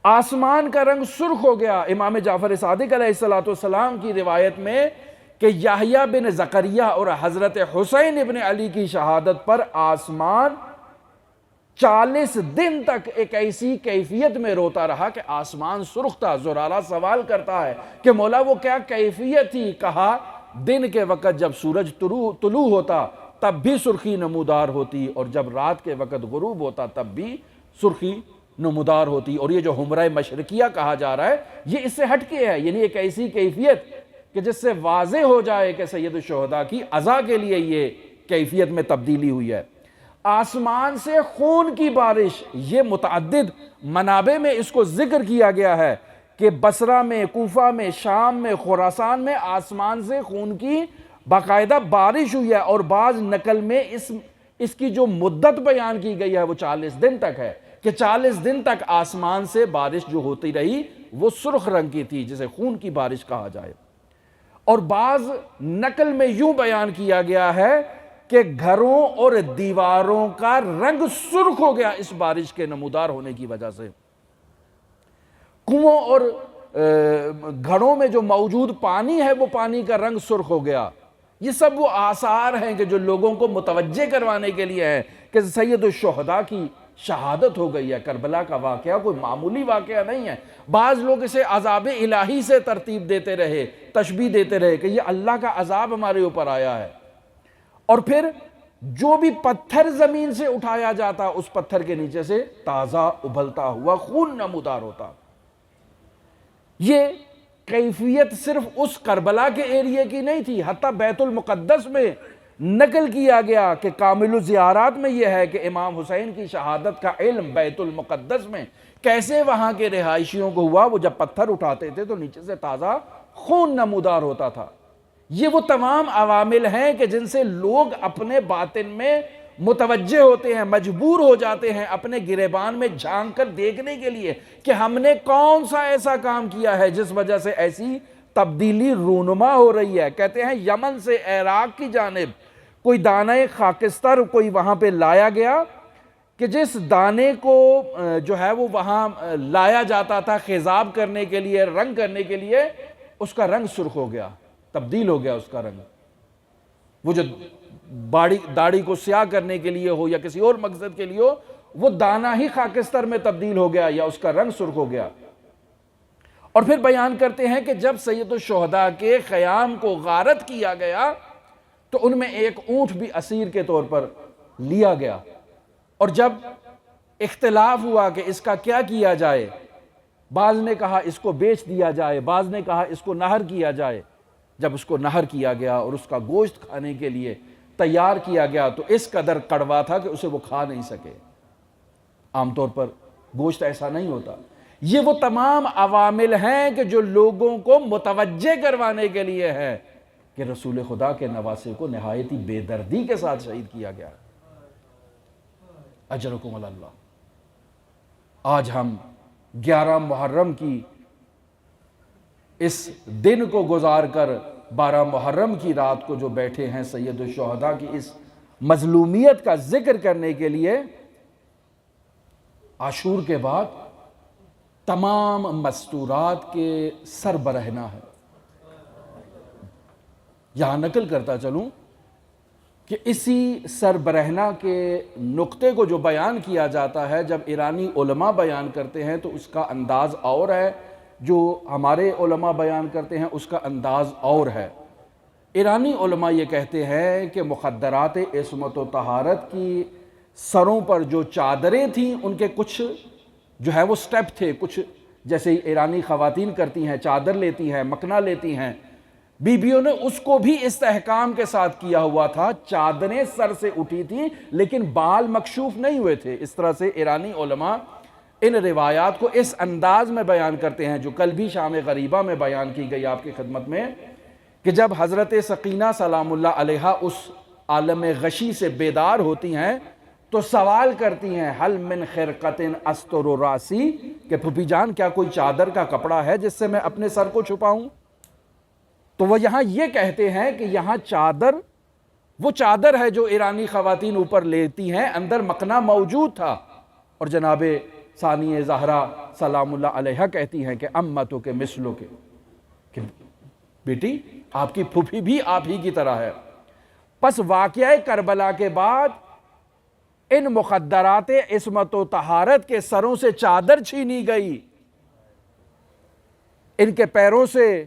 آسمان کا رنگ سرخ ہو گیا۔ امام جعفر صادق علیہ السلام کی روایت میں کہ یحییٰ بن زکریا اور حضرت حسین ابن علی کی شہادت پر آسمان 40 دن تک ایک ایسی کیفیت میں روتا رہا کہ آسمان سرخ تھا۔ زرارہ سوال کرتا ہے کہ مولا وہ کیا کیفیت تھی؟ کہا دن کے وقت جب سورج طلوع ہوتا تب بھی سرخی نمودار ہوتی، اور جب رات کے وقت غروب ہوتا تب بھی سرخی نمودار ہوتی۔ اور یہ جو حمرہ مشرقیہ کہا جا رہا ہے یہ اس سے ہٹ کے ہے، یعنی ایک ایسی کیفیت کہ جس سے واضح ہو جائے کہ سید الشہداء کی عزا کے لیے یہ کیفیت میں تبدیلی ہوئی ہے۔ آسمان سے خون کی بارش، یہ متعدد منابع میں اس کو ذکر کیا گیا ہے کہ بصرہ میں، کوفہ میں، شام میں، خراسان میں آسمان سے خون کی باقاعدہ بارش ہوئی ہے، اور بعض نقل میں اس کی جو مدت بیان کی گئی ہے وہ 40 دن تک ہے کہ 40 دن تک آسمان سے بارش جو ہوتی رہی وہ سرخ رنگ کی تھی، جسے خون کی بارش کہا جائے۔ اور بعض نقل میں یوں بیان کیا گیا ہے کہ گھروں اور دیواروں کا رنگ سرخ ہو گیا اس بارش کے نمودار ہونے کی وجہ سے۔ کنووں اور گھروں میں جو موجود پانی ہے وہ پانی کا رنگ سرخ ہو گیا۔ یہ سب وہ آثار ہیں کہ جو لوگوں کو متوجہ کروانے کے لیے ہیں کہ سید الشہداء کی شہادت ہو گئی ہے۔ کربلا کا واقعہ کوئی معمولی واقعہ نہیں ہے۔ بعض لوگ اسے عذاب الہی سے ترتیب دیتے رہے، تشبیہ دیتے رہے کہ یہ اللہ کا عذاب ہمارے اوپر آیا ہے، اور پھر جو بھی پتھر زمین سے اٹھایا جاتا اس پتھر کے نیچے سے تازہ ابلتا ہوا خون نمودار ہوتا۔ یہ کیفیت صرف اس کربلا کے ایریے کی نہیں تھی، حتیٰ بیت المقدس میں نقل کیا گیا کہ کامل الزیارات میں یہ ہے کہ امام حسین کی شہادت کا علم بیت المقدس میں کیسے وہاں کے رہائشیوں کو ہوا۔ وہ جب پتھر اٹھاتے تھے تو نیچے سے تازہ خون نمودار ہوتا تھا۔ یہ وہ تمام عوامل ہیں کہ جن سے لوگ اپنے باطن میں متوجہ ہوتے ہیں، مجبور ہو جاتے ہیں اپنے گریبان میں جھانک کر دیکھنے کے لیے کہ ہم نے کون سا ایسا کام کیا ہے جس وجہ سے ایسی تبدیلی رونما ہو رہی ہے۔ کہتے ہیں یمن سے عراق کی جانب کوئی دانہ خاکستر کوئی وہاں پہ لایا گیا کہ جس دانے کو جو ہے وہ وہاں لایا جاتا تھا خضاب کرنے کے لیے، رنگ کرنے کے لیے، اس کا رنگ سرخ ہو گیا، تبدیل ہو گیا اس کا رنگ۔ وہ جو داڑھی کو سیاہ کرنے کے لیے ہو یا کسی اور مقصد کے لیے ہو، وہ دانہ ہی خاکستر میں تبدیل ہو گیا یا اس کا رنگ سرخ ہو گیا۔ اور پھر بیان کرتے ہیں کہ جب سید الشہداء کے خیام کو غارت کیا گیا تو ان میں ایک اونٹ بھی اسیر کے طور پر لیا گیا، اور جب اختلاف ہوا کہ اس کا کیا کیا جائے، بعض نے کہا اس کو بیچ دیا جائے، بعض نے کہا اس کو نہر کیا جائے۔ جب اس کو نہر کیا گیا اور اس کا گوشت کھانے کے لیے تیار کیا گیا تو اس قدر کڑوا تھا کہ اسے وہ کھا نہیں سکے۔ عام طور پر گوشت ایسا نہیں ہوتا۔ یہ وہ تمام عوامل ہیں کہ جو لوگوں کو متوجہ کروانے کے لیے ہے کہ رسول خدا کے نواسے کو نہایت ہی بے دردی کے ساتھ شہید کیا گیا۔ اجرکم اللہ۔ آج ہم 11 محرم کی اس دن کو گزار کر 12 محرم کی رات کو جو بیٹھے ہیں سید الشہداء کی اس مظلومیت کا ذکر کرنے کے لیے، عاشور کے بعد تمام مستورات کے سربرہنا ہے۔ یہاں نقل کرتا چلوں کہ اسی سربرہنا کے نقطے کو جو بیان کیا جاتا ہے جب ایرانی علماء بیان کرتے ہیں تو اس کا انداز اور ہے، جو ہمارے علماء بیان کرتے ہیں اس کا انداز اور ہے۔ ایرانی علماء یہ کہتے ہیں کہ مخدرات عصمت و طہارت کی سروں پر جو چادریں تھیں ان کے کچھ جو ہے وہ سٹیپ تھے، کچھ جیسے ایرانی خواتین کرتی ہیں، چادر لیتی ہیں، مکنا لیتی ہیں، بیبیوں نے اس کو بھی استحکام کے ساتھ کیا ہوا تھا، چادریں سر سے اٹھی تھیں لیکن بال مکشوف نہیں ہوئے تھے۔ اس طرح سے ایرانی علماء ان روایات کو اس انداز میں بیان کرتے ہیں جو کل بھی شام غریبہ میں بیان کی گئی آپ کی خدمت میں، کہ جب حضرت سکینہ سلام اللہ علیہا اس عالم غشی سے بیدار ہوتی ہیں تو سوال کرتی ہیں حل من خرقۃ استر راسی، کہ پھوپھی جان کیا کوئی چادر کا کپڑا ہے جس سے میں اپنے سر کو چھپاؤں؟ تو وہ یہاں یہ کہتے ہیں کہ یہاں چادر وہ چادر ہے جو ایرانی خواتین اوپر لیتی ہیں، اندر مکنا موجود تھا۔ اور جناب ثانیہ زہرا سلام اللہ علیہا کہتی ہیں کہ امتو کے مثلو کے، کہ بیٹی آپ کی پھوپھی بھی آپ ہی کی طرح ہے۔ پس واقعہ کربلا کے بعد ان مخدرات عصمت و طہارت کے سروں سے چادر چھینی گئی، ان کے پیروں سے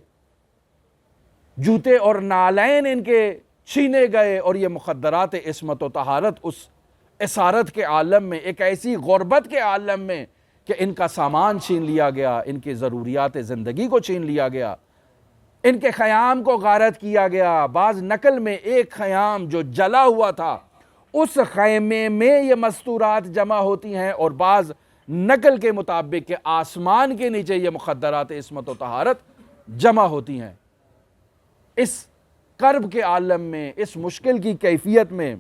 جوتے اور نالین ان کے چھینے گئے، اور یہ مخدرات عصمت و طہارت اس اسارت کے عالم میں، ایک ایسی غربت کے عالم میں کہ ان کا سامان چھین لیا گیا، ان کی ضروریات زندگی کو چھین لیا گیا، ان کے خیام کو غارت کیا گیا۔ بعض نقل میں ایک خیام جو جلا ہوا تھا اس خیمے میں یہ مستورات جمع ہوتی ہیں، اور بعض نقل کے مطابق کہ آسمان کے نیچے یہ مخدرات عصمت و طہارت جمع ہوتی ہیں۔ اس کرب کے عالم میں، اس مشکل کی کیفیت میں،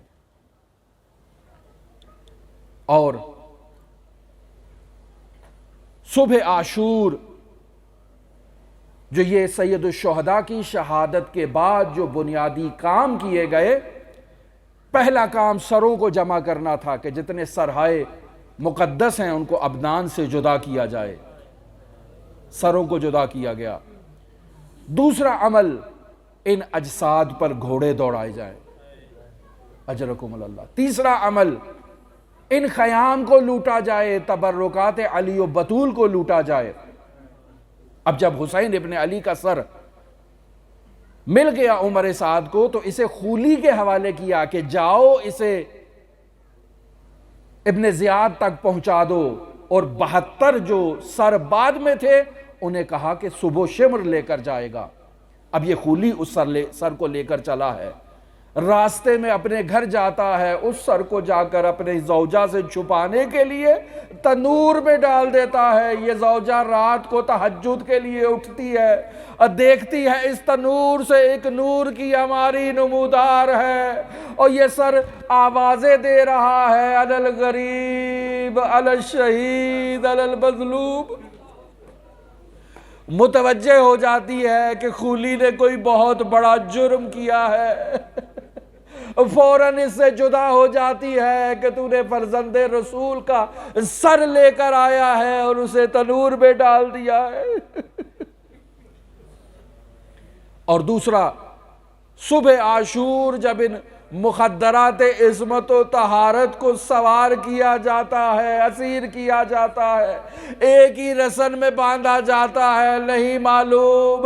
اور صبح عاشور جو یہ سید الشہداء کی شہادت کے بعد جو بنیادی کام کیے گئے، پہلا کام سروں کو جمع کرنا تھا کہ جتنے سرہائے مقدس ہیں ان کو ابدان سے جدا کیا جائے، سروں کو جدا کیا گیا۔ دوسرا عمل ان اجساد پر گھوڑے دوڑائے جائیں، اجرکم اللہ۔ تیسرا عمل ان خیام کو لوٹا جائے، تبرکات علی و بطول کو لوٹا جائے۔ اب جب حسین ابن علی کا سر مل گیا عمر سعد کو تو اسے خولی کے حوالے کیا کہ جاؤ اسے ابن زیاد تک پہنچا دو، اور 72 جو سر بعد میں تھے انہیں کہا کہ صبح شمر لے کر جائے گا۔ اب یہ خولی اس سر کو لے کر چلا ہے، راستے میں اپنے گھر جاتا ہے، اس سر کو جا کر اپنے زوجہ سے چھپانے کے لیے تنور میں ڈال دیتا ہے۔ یہ زوجہ رات کو تہجد کے لیے اٹھتی ہے اور دیکھتی ہے اس تنور سے ایک نور کی ہماری نمودار ہے، اور یہ سر آوازیں دے رہا ہے علی الغریب علی الشہید علی المظلوم۔ متوجہ ہو جاتی ہے کہ خولی نے کوئی بہت بڑا جرم کیا ہے، فوراً اس سے جدا ہو جاتی ہے کہ تو نے فرزند رسول کا سر لے کر آیا ہے اور اسے تنور میں ڈال دیا ہے۔ اور دوسرا، صبح عاشور جب ان مخدرات عصمت و طہارت کو سوار کیا جاتا ہے، اسیر کیا جاتا ہے، ایک ہی رسن میں باندھا جاتا ہے، نہیں معلوم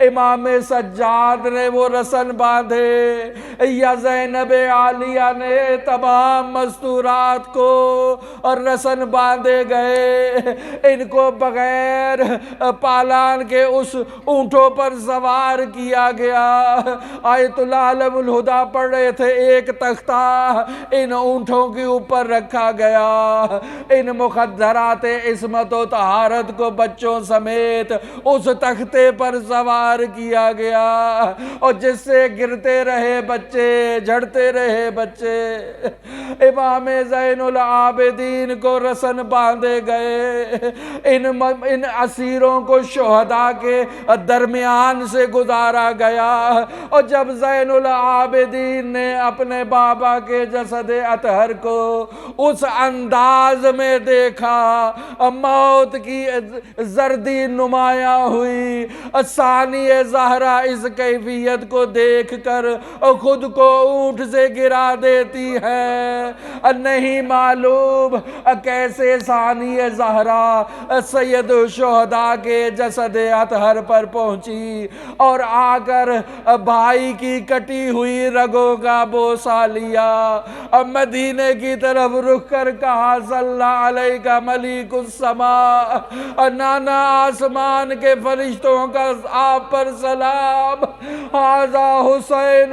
امام سجاد نے وہ رسن باندھے یا زینب عالیہ نے تمام مستورات کو اور رسن باندھے گئے۔ ان کو بغیر پالان کے اس اونٹوں پر سوار کیا گیا۔ آیت اللہ علم الہدا پڑھ رہے تھے، ایک تختہ ان اونٹوں کے اوپر رکھا گیا، ان مخدرات عصمت و طہارت کو بچوں سمیت اس تختے پر سوار کیا گیا، اور جس سے گرتے رہے بچے، جھڑتے رہے بچے۔ امام زین العابدین کو رسن باندھے گئے، ان اسیروں کو شہداء کے درمیان سے گزارا گیا، اور جب زین العابدین نے اپنے بابا کے جسد اطہر کو اس انداز میں دیکھا، موت کی زردی نمایاں ہوئی۔ ثانیہ زہرا اس کیفیت کو دیکھ کر خود کو اونٹ سے گرا دیتی ہے۔ نہیں معلوم کیسے ثانیہ زہرا سید الشہداء کے جسد اطہر پر پہنچی، اور آ کر بھائی کی کٹی ہوئی رگوں کا بوسہ لیا، اب مدینے کی طرف رخ کر کہا صلی علیک ملیک السماء، اور نانا آسمان کے فرشتوں کا آپ پر سلام، ھذا حسین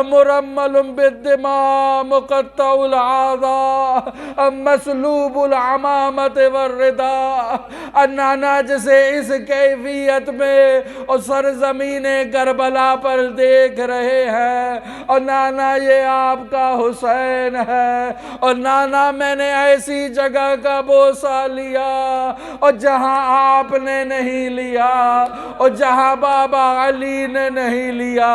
مرمل بالدماء مقطع الاعضاء مسلوب العمامۃ والرداء۔ نانا جسے اس کیفیت میں اور سرزمین کربلا پر دیکھ رہے ہیں، اور نانا یہ آپ کا حسین ہے، اور نانا میں نے ایسی جگہ کا بوسہ لیا اور جہاں آپ نے نہیں لیا، اور جہاں بابا علی نے نہیں لیا،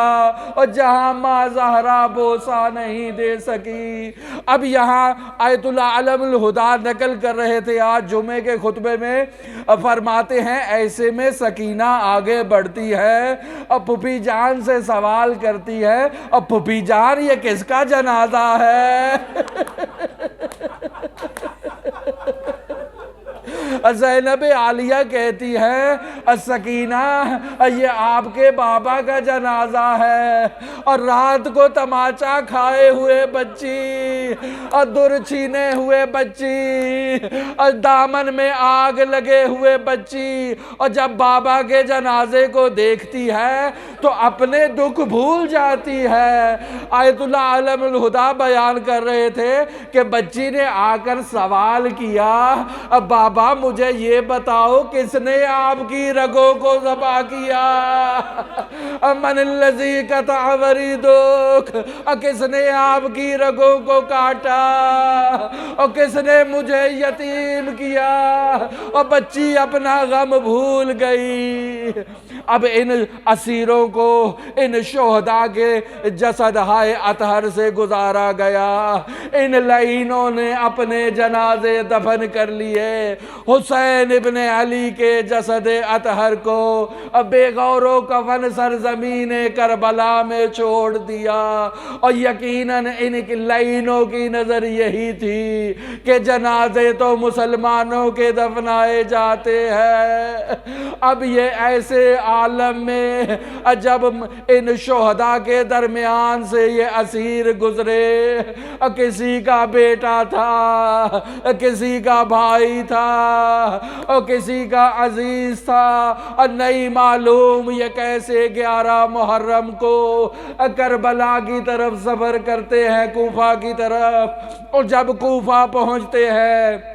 اور جہاں ماں زہرا بوسہ نہیں دے سکی۔ اب یہاں آیت اللہ علم الہدا نقل کر رہے تھے آج جمعے کے خطبے میں، فرماتے ہیں ایسے میں سکینہ آگے بڑھتی ہے اور پھوپھی جان سے سوال کرتی ہے، اور پھوپھی جان یہ کس کا جنازہ ہے؟ زینب عالیہ کہتی ہے سکینہ یہ آپ کے بابا کا جنازہ ہے، اور رات کو تماچا کھائے ہوئے بچی اور در چھینے ہوئے بچی اور دامن میں آگ لگے ہوئے بچی، اور جب بابا کے جنازے کو دیکھتی ہے تو اپنے دکھ بھول جاتی ہے۔ آیت اللہ علم الہدا بیان کر رہے تھے کہ بچی نے آ کر سوال کیا، اب بابا مجھے یہ بتاؤ کس نے آپ کی رگوں کو ذبح کیا؟ من الذی قطع وریدک، کس نے آپ کی رگوں کو کاٹا، اور کس نے مجھے یتیم کیا؟ اور بچی اپنا غم بھول گئی۔ اب ان اسیروں کو، ان شہداء کے جسد ہائے اطہر سے گزارا گیا، ان لعینوں نے اپنے جنازے دفن کر لیے، حسین ابن علی کے جسد اطہر کو بے غور و کفن سرزمین کربلا میں چھوڑ دیا، اور یقیناً ان لعینوں کی نظر یہی تھی کہ جنازے تو مسلمانوں کے دفنائے جاتے ہیں۔ اب یہ ایسے عالم میں جب ان شہداء کے درمیان سے یہ اسیر گزرے، کسی کا بیٹا تھا، کسی کا بھائی تھا، اور کسی کا عزیز تھا، اور نہیں معلوم یہ کیسے 11 محرم کو کربلا کی طرف سفر کرتے ہیں، کوفہ کی طرف، اور جب کوفہ پہنچتے ہیں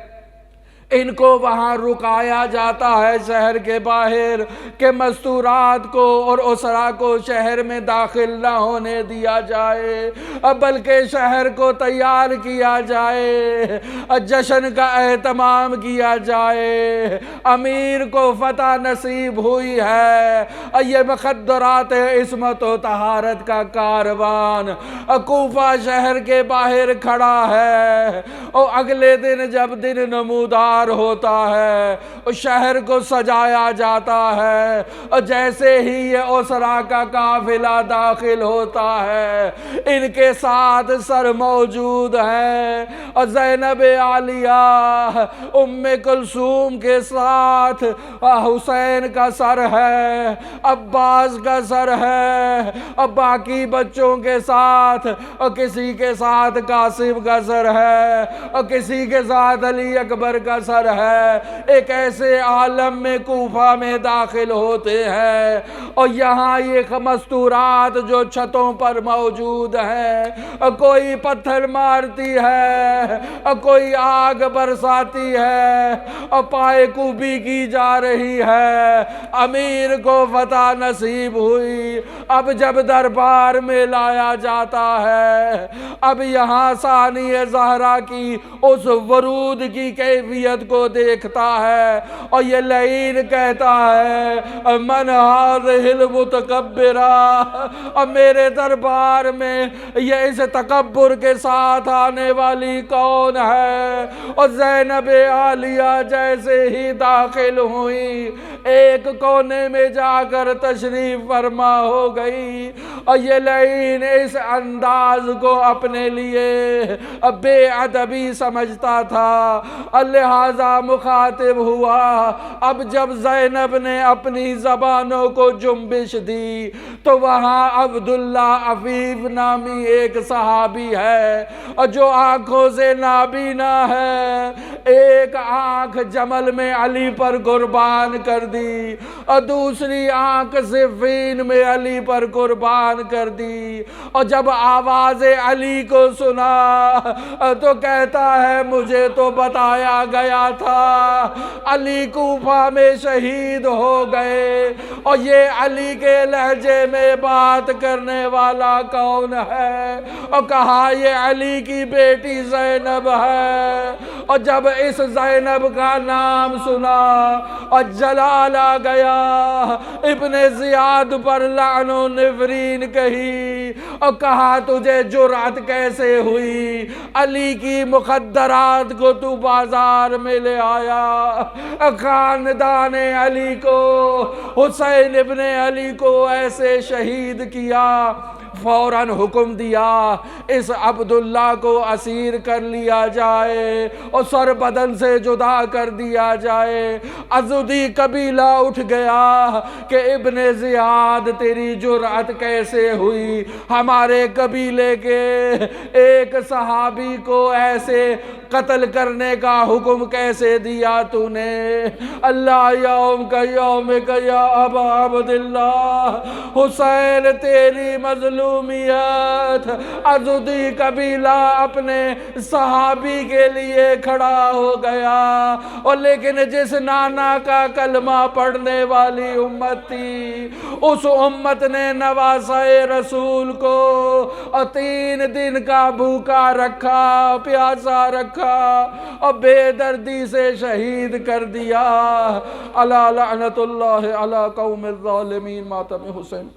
ان کو وہاں رکایا جاتا ہے شہر کے باہر کہ مستورات کو اور اسرا کو شہر میں داخل نہ ہونے دیا جائے، بلکہ شہر کو تیار کیا جائے، جشن کا اہتمام کیا جائے۔ امیر کو فتح نصیب ہوئی ہے، یہ مخدرات عصمت و طہارت کا کاروان کوفہ شہر کے باہر کھڑا ہے، اور اگلے دن جب دن نمودار ہوتا ہے شہر کو سجایا جاتا ہے، اور جیسے ہی یہ اسرا کا قافلہ داخل ہوتا ہے ان کے ساتھ سر موجود ہیں، اور زینب عالیہ ام کلثوم کے ساتھ حسین کا سر ہے، عباس کا سر ہے، اور باقی بچوں کے ساتھ، اور کسی کے ساتھ قاسم کا سر ہے، اور کسی کے ساتھ علی اکبر کا سر ہے۔ ایک ایسے عالم میں کوفہ میں داخل ہوتے ہیں، اور یہاں یہ مستورات جو چھتوں پر موجود ہیں، کوئی پتھر مارتی ہے، کوئی آگ برساتی ہے، اور پائے کوبی کی جا رہی ہے۔ امیر کو فتح نصیب ہوئی۔ اب جب دربار میں لایا جاتا ہے، اب یہاں ثانی زہرا کی اس ورود کی کیفیت کو دیکھتا ہے، اور یہ لعین کہتا ہے من هذه المتکبرہ، اور میرے دربار میں یہ اس تکبر کے ساتھ آنے والی کون ہے؟ اور زینب عالیہ جیسے ہی داخل ہوئی ایک کونے میں جا کر تشریف فرما ہو گئی، اور یہ لعین اس انداز کو اپنے لیے بے ادبی سمجھتا تھا، اللہ لہٰذا مخاطب ہوا۔ اب جب زینب نے اپنی زبانوں کو جنبش دی تو وہاں عبداللہ عفیف نامی ایک صحابی ہے اور جو آنکھوں سے نابینا ہے، ایک آنکھ جمل میں علی پر قربان کر دی اور دوسری آنکھ صفین میں علی پر قربان کر دی، اور جب آواز علی کو سنا تو کہتا ہے مجھے تو بتایا گیا تھا علی کوفہ میں شہید ہو گئے، اور یہ علی کے لہجے میں بات کرنے والا کون ہے؟ اور کہا یہ علی کی بیٹی زینب ہے۔ اور جب اس زینب کا نام سنا اور جلال آ گیا، ابن زیاد پر لعن و نفرین کہی اور کہا تجھے جرأت کیسے ہوئی علی کی مخدرات کو تو بازار میں لے آیا، خاندان علی کو، حسین ابن علی کو ایسے شہید کیا۔ فوراً حکم دیا اس عبداللہ کو اسیر کر لیا جائے اور سر بدن سے جدا کر دیا جائے۔ ازدی قبیلہ اٹھ گیا کہ ابن زیاد تیری جرأت کیسے ہوئی ہمارے قبیلے کے ایک صحابی کو ایسے قتل کرنے کا حکم کیسے دیا تو نے؟ اللہ یوم کا یوم کا یا ابا عبداللہ، حسین تیری مظلومیت۔ ازدی قبیلہ اپنے صحابی کے لیے کھڑا ہو گیا، اور لیکن جس نانا کا کلمہ پڑھنے والی امت تھی اس امت نے نواسہ رسول کو اور 3 دن کا بھوکا رکھا، پیاسا رکھا اور بے دردی سے شہید کر دیا۔ الا لعنت اللہ علی قوم الظالمین۔ ماتم حسین۔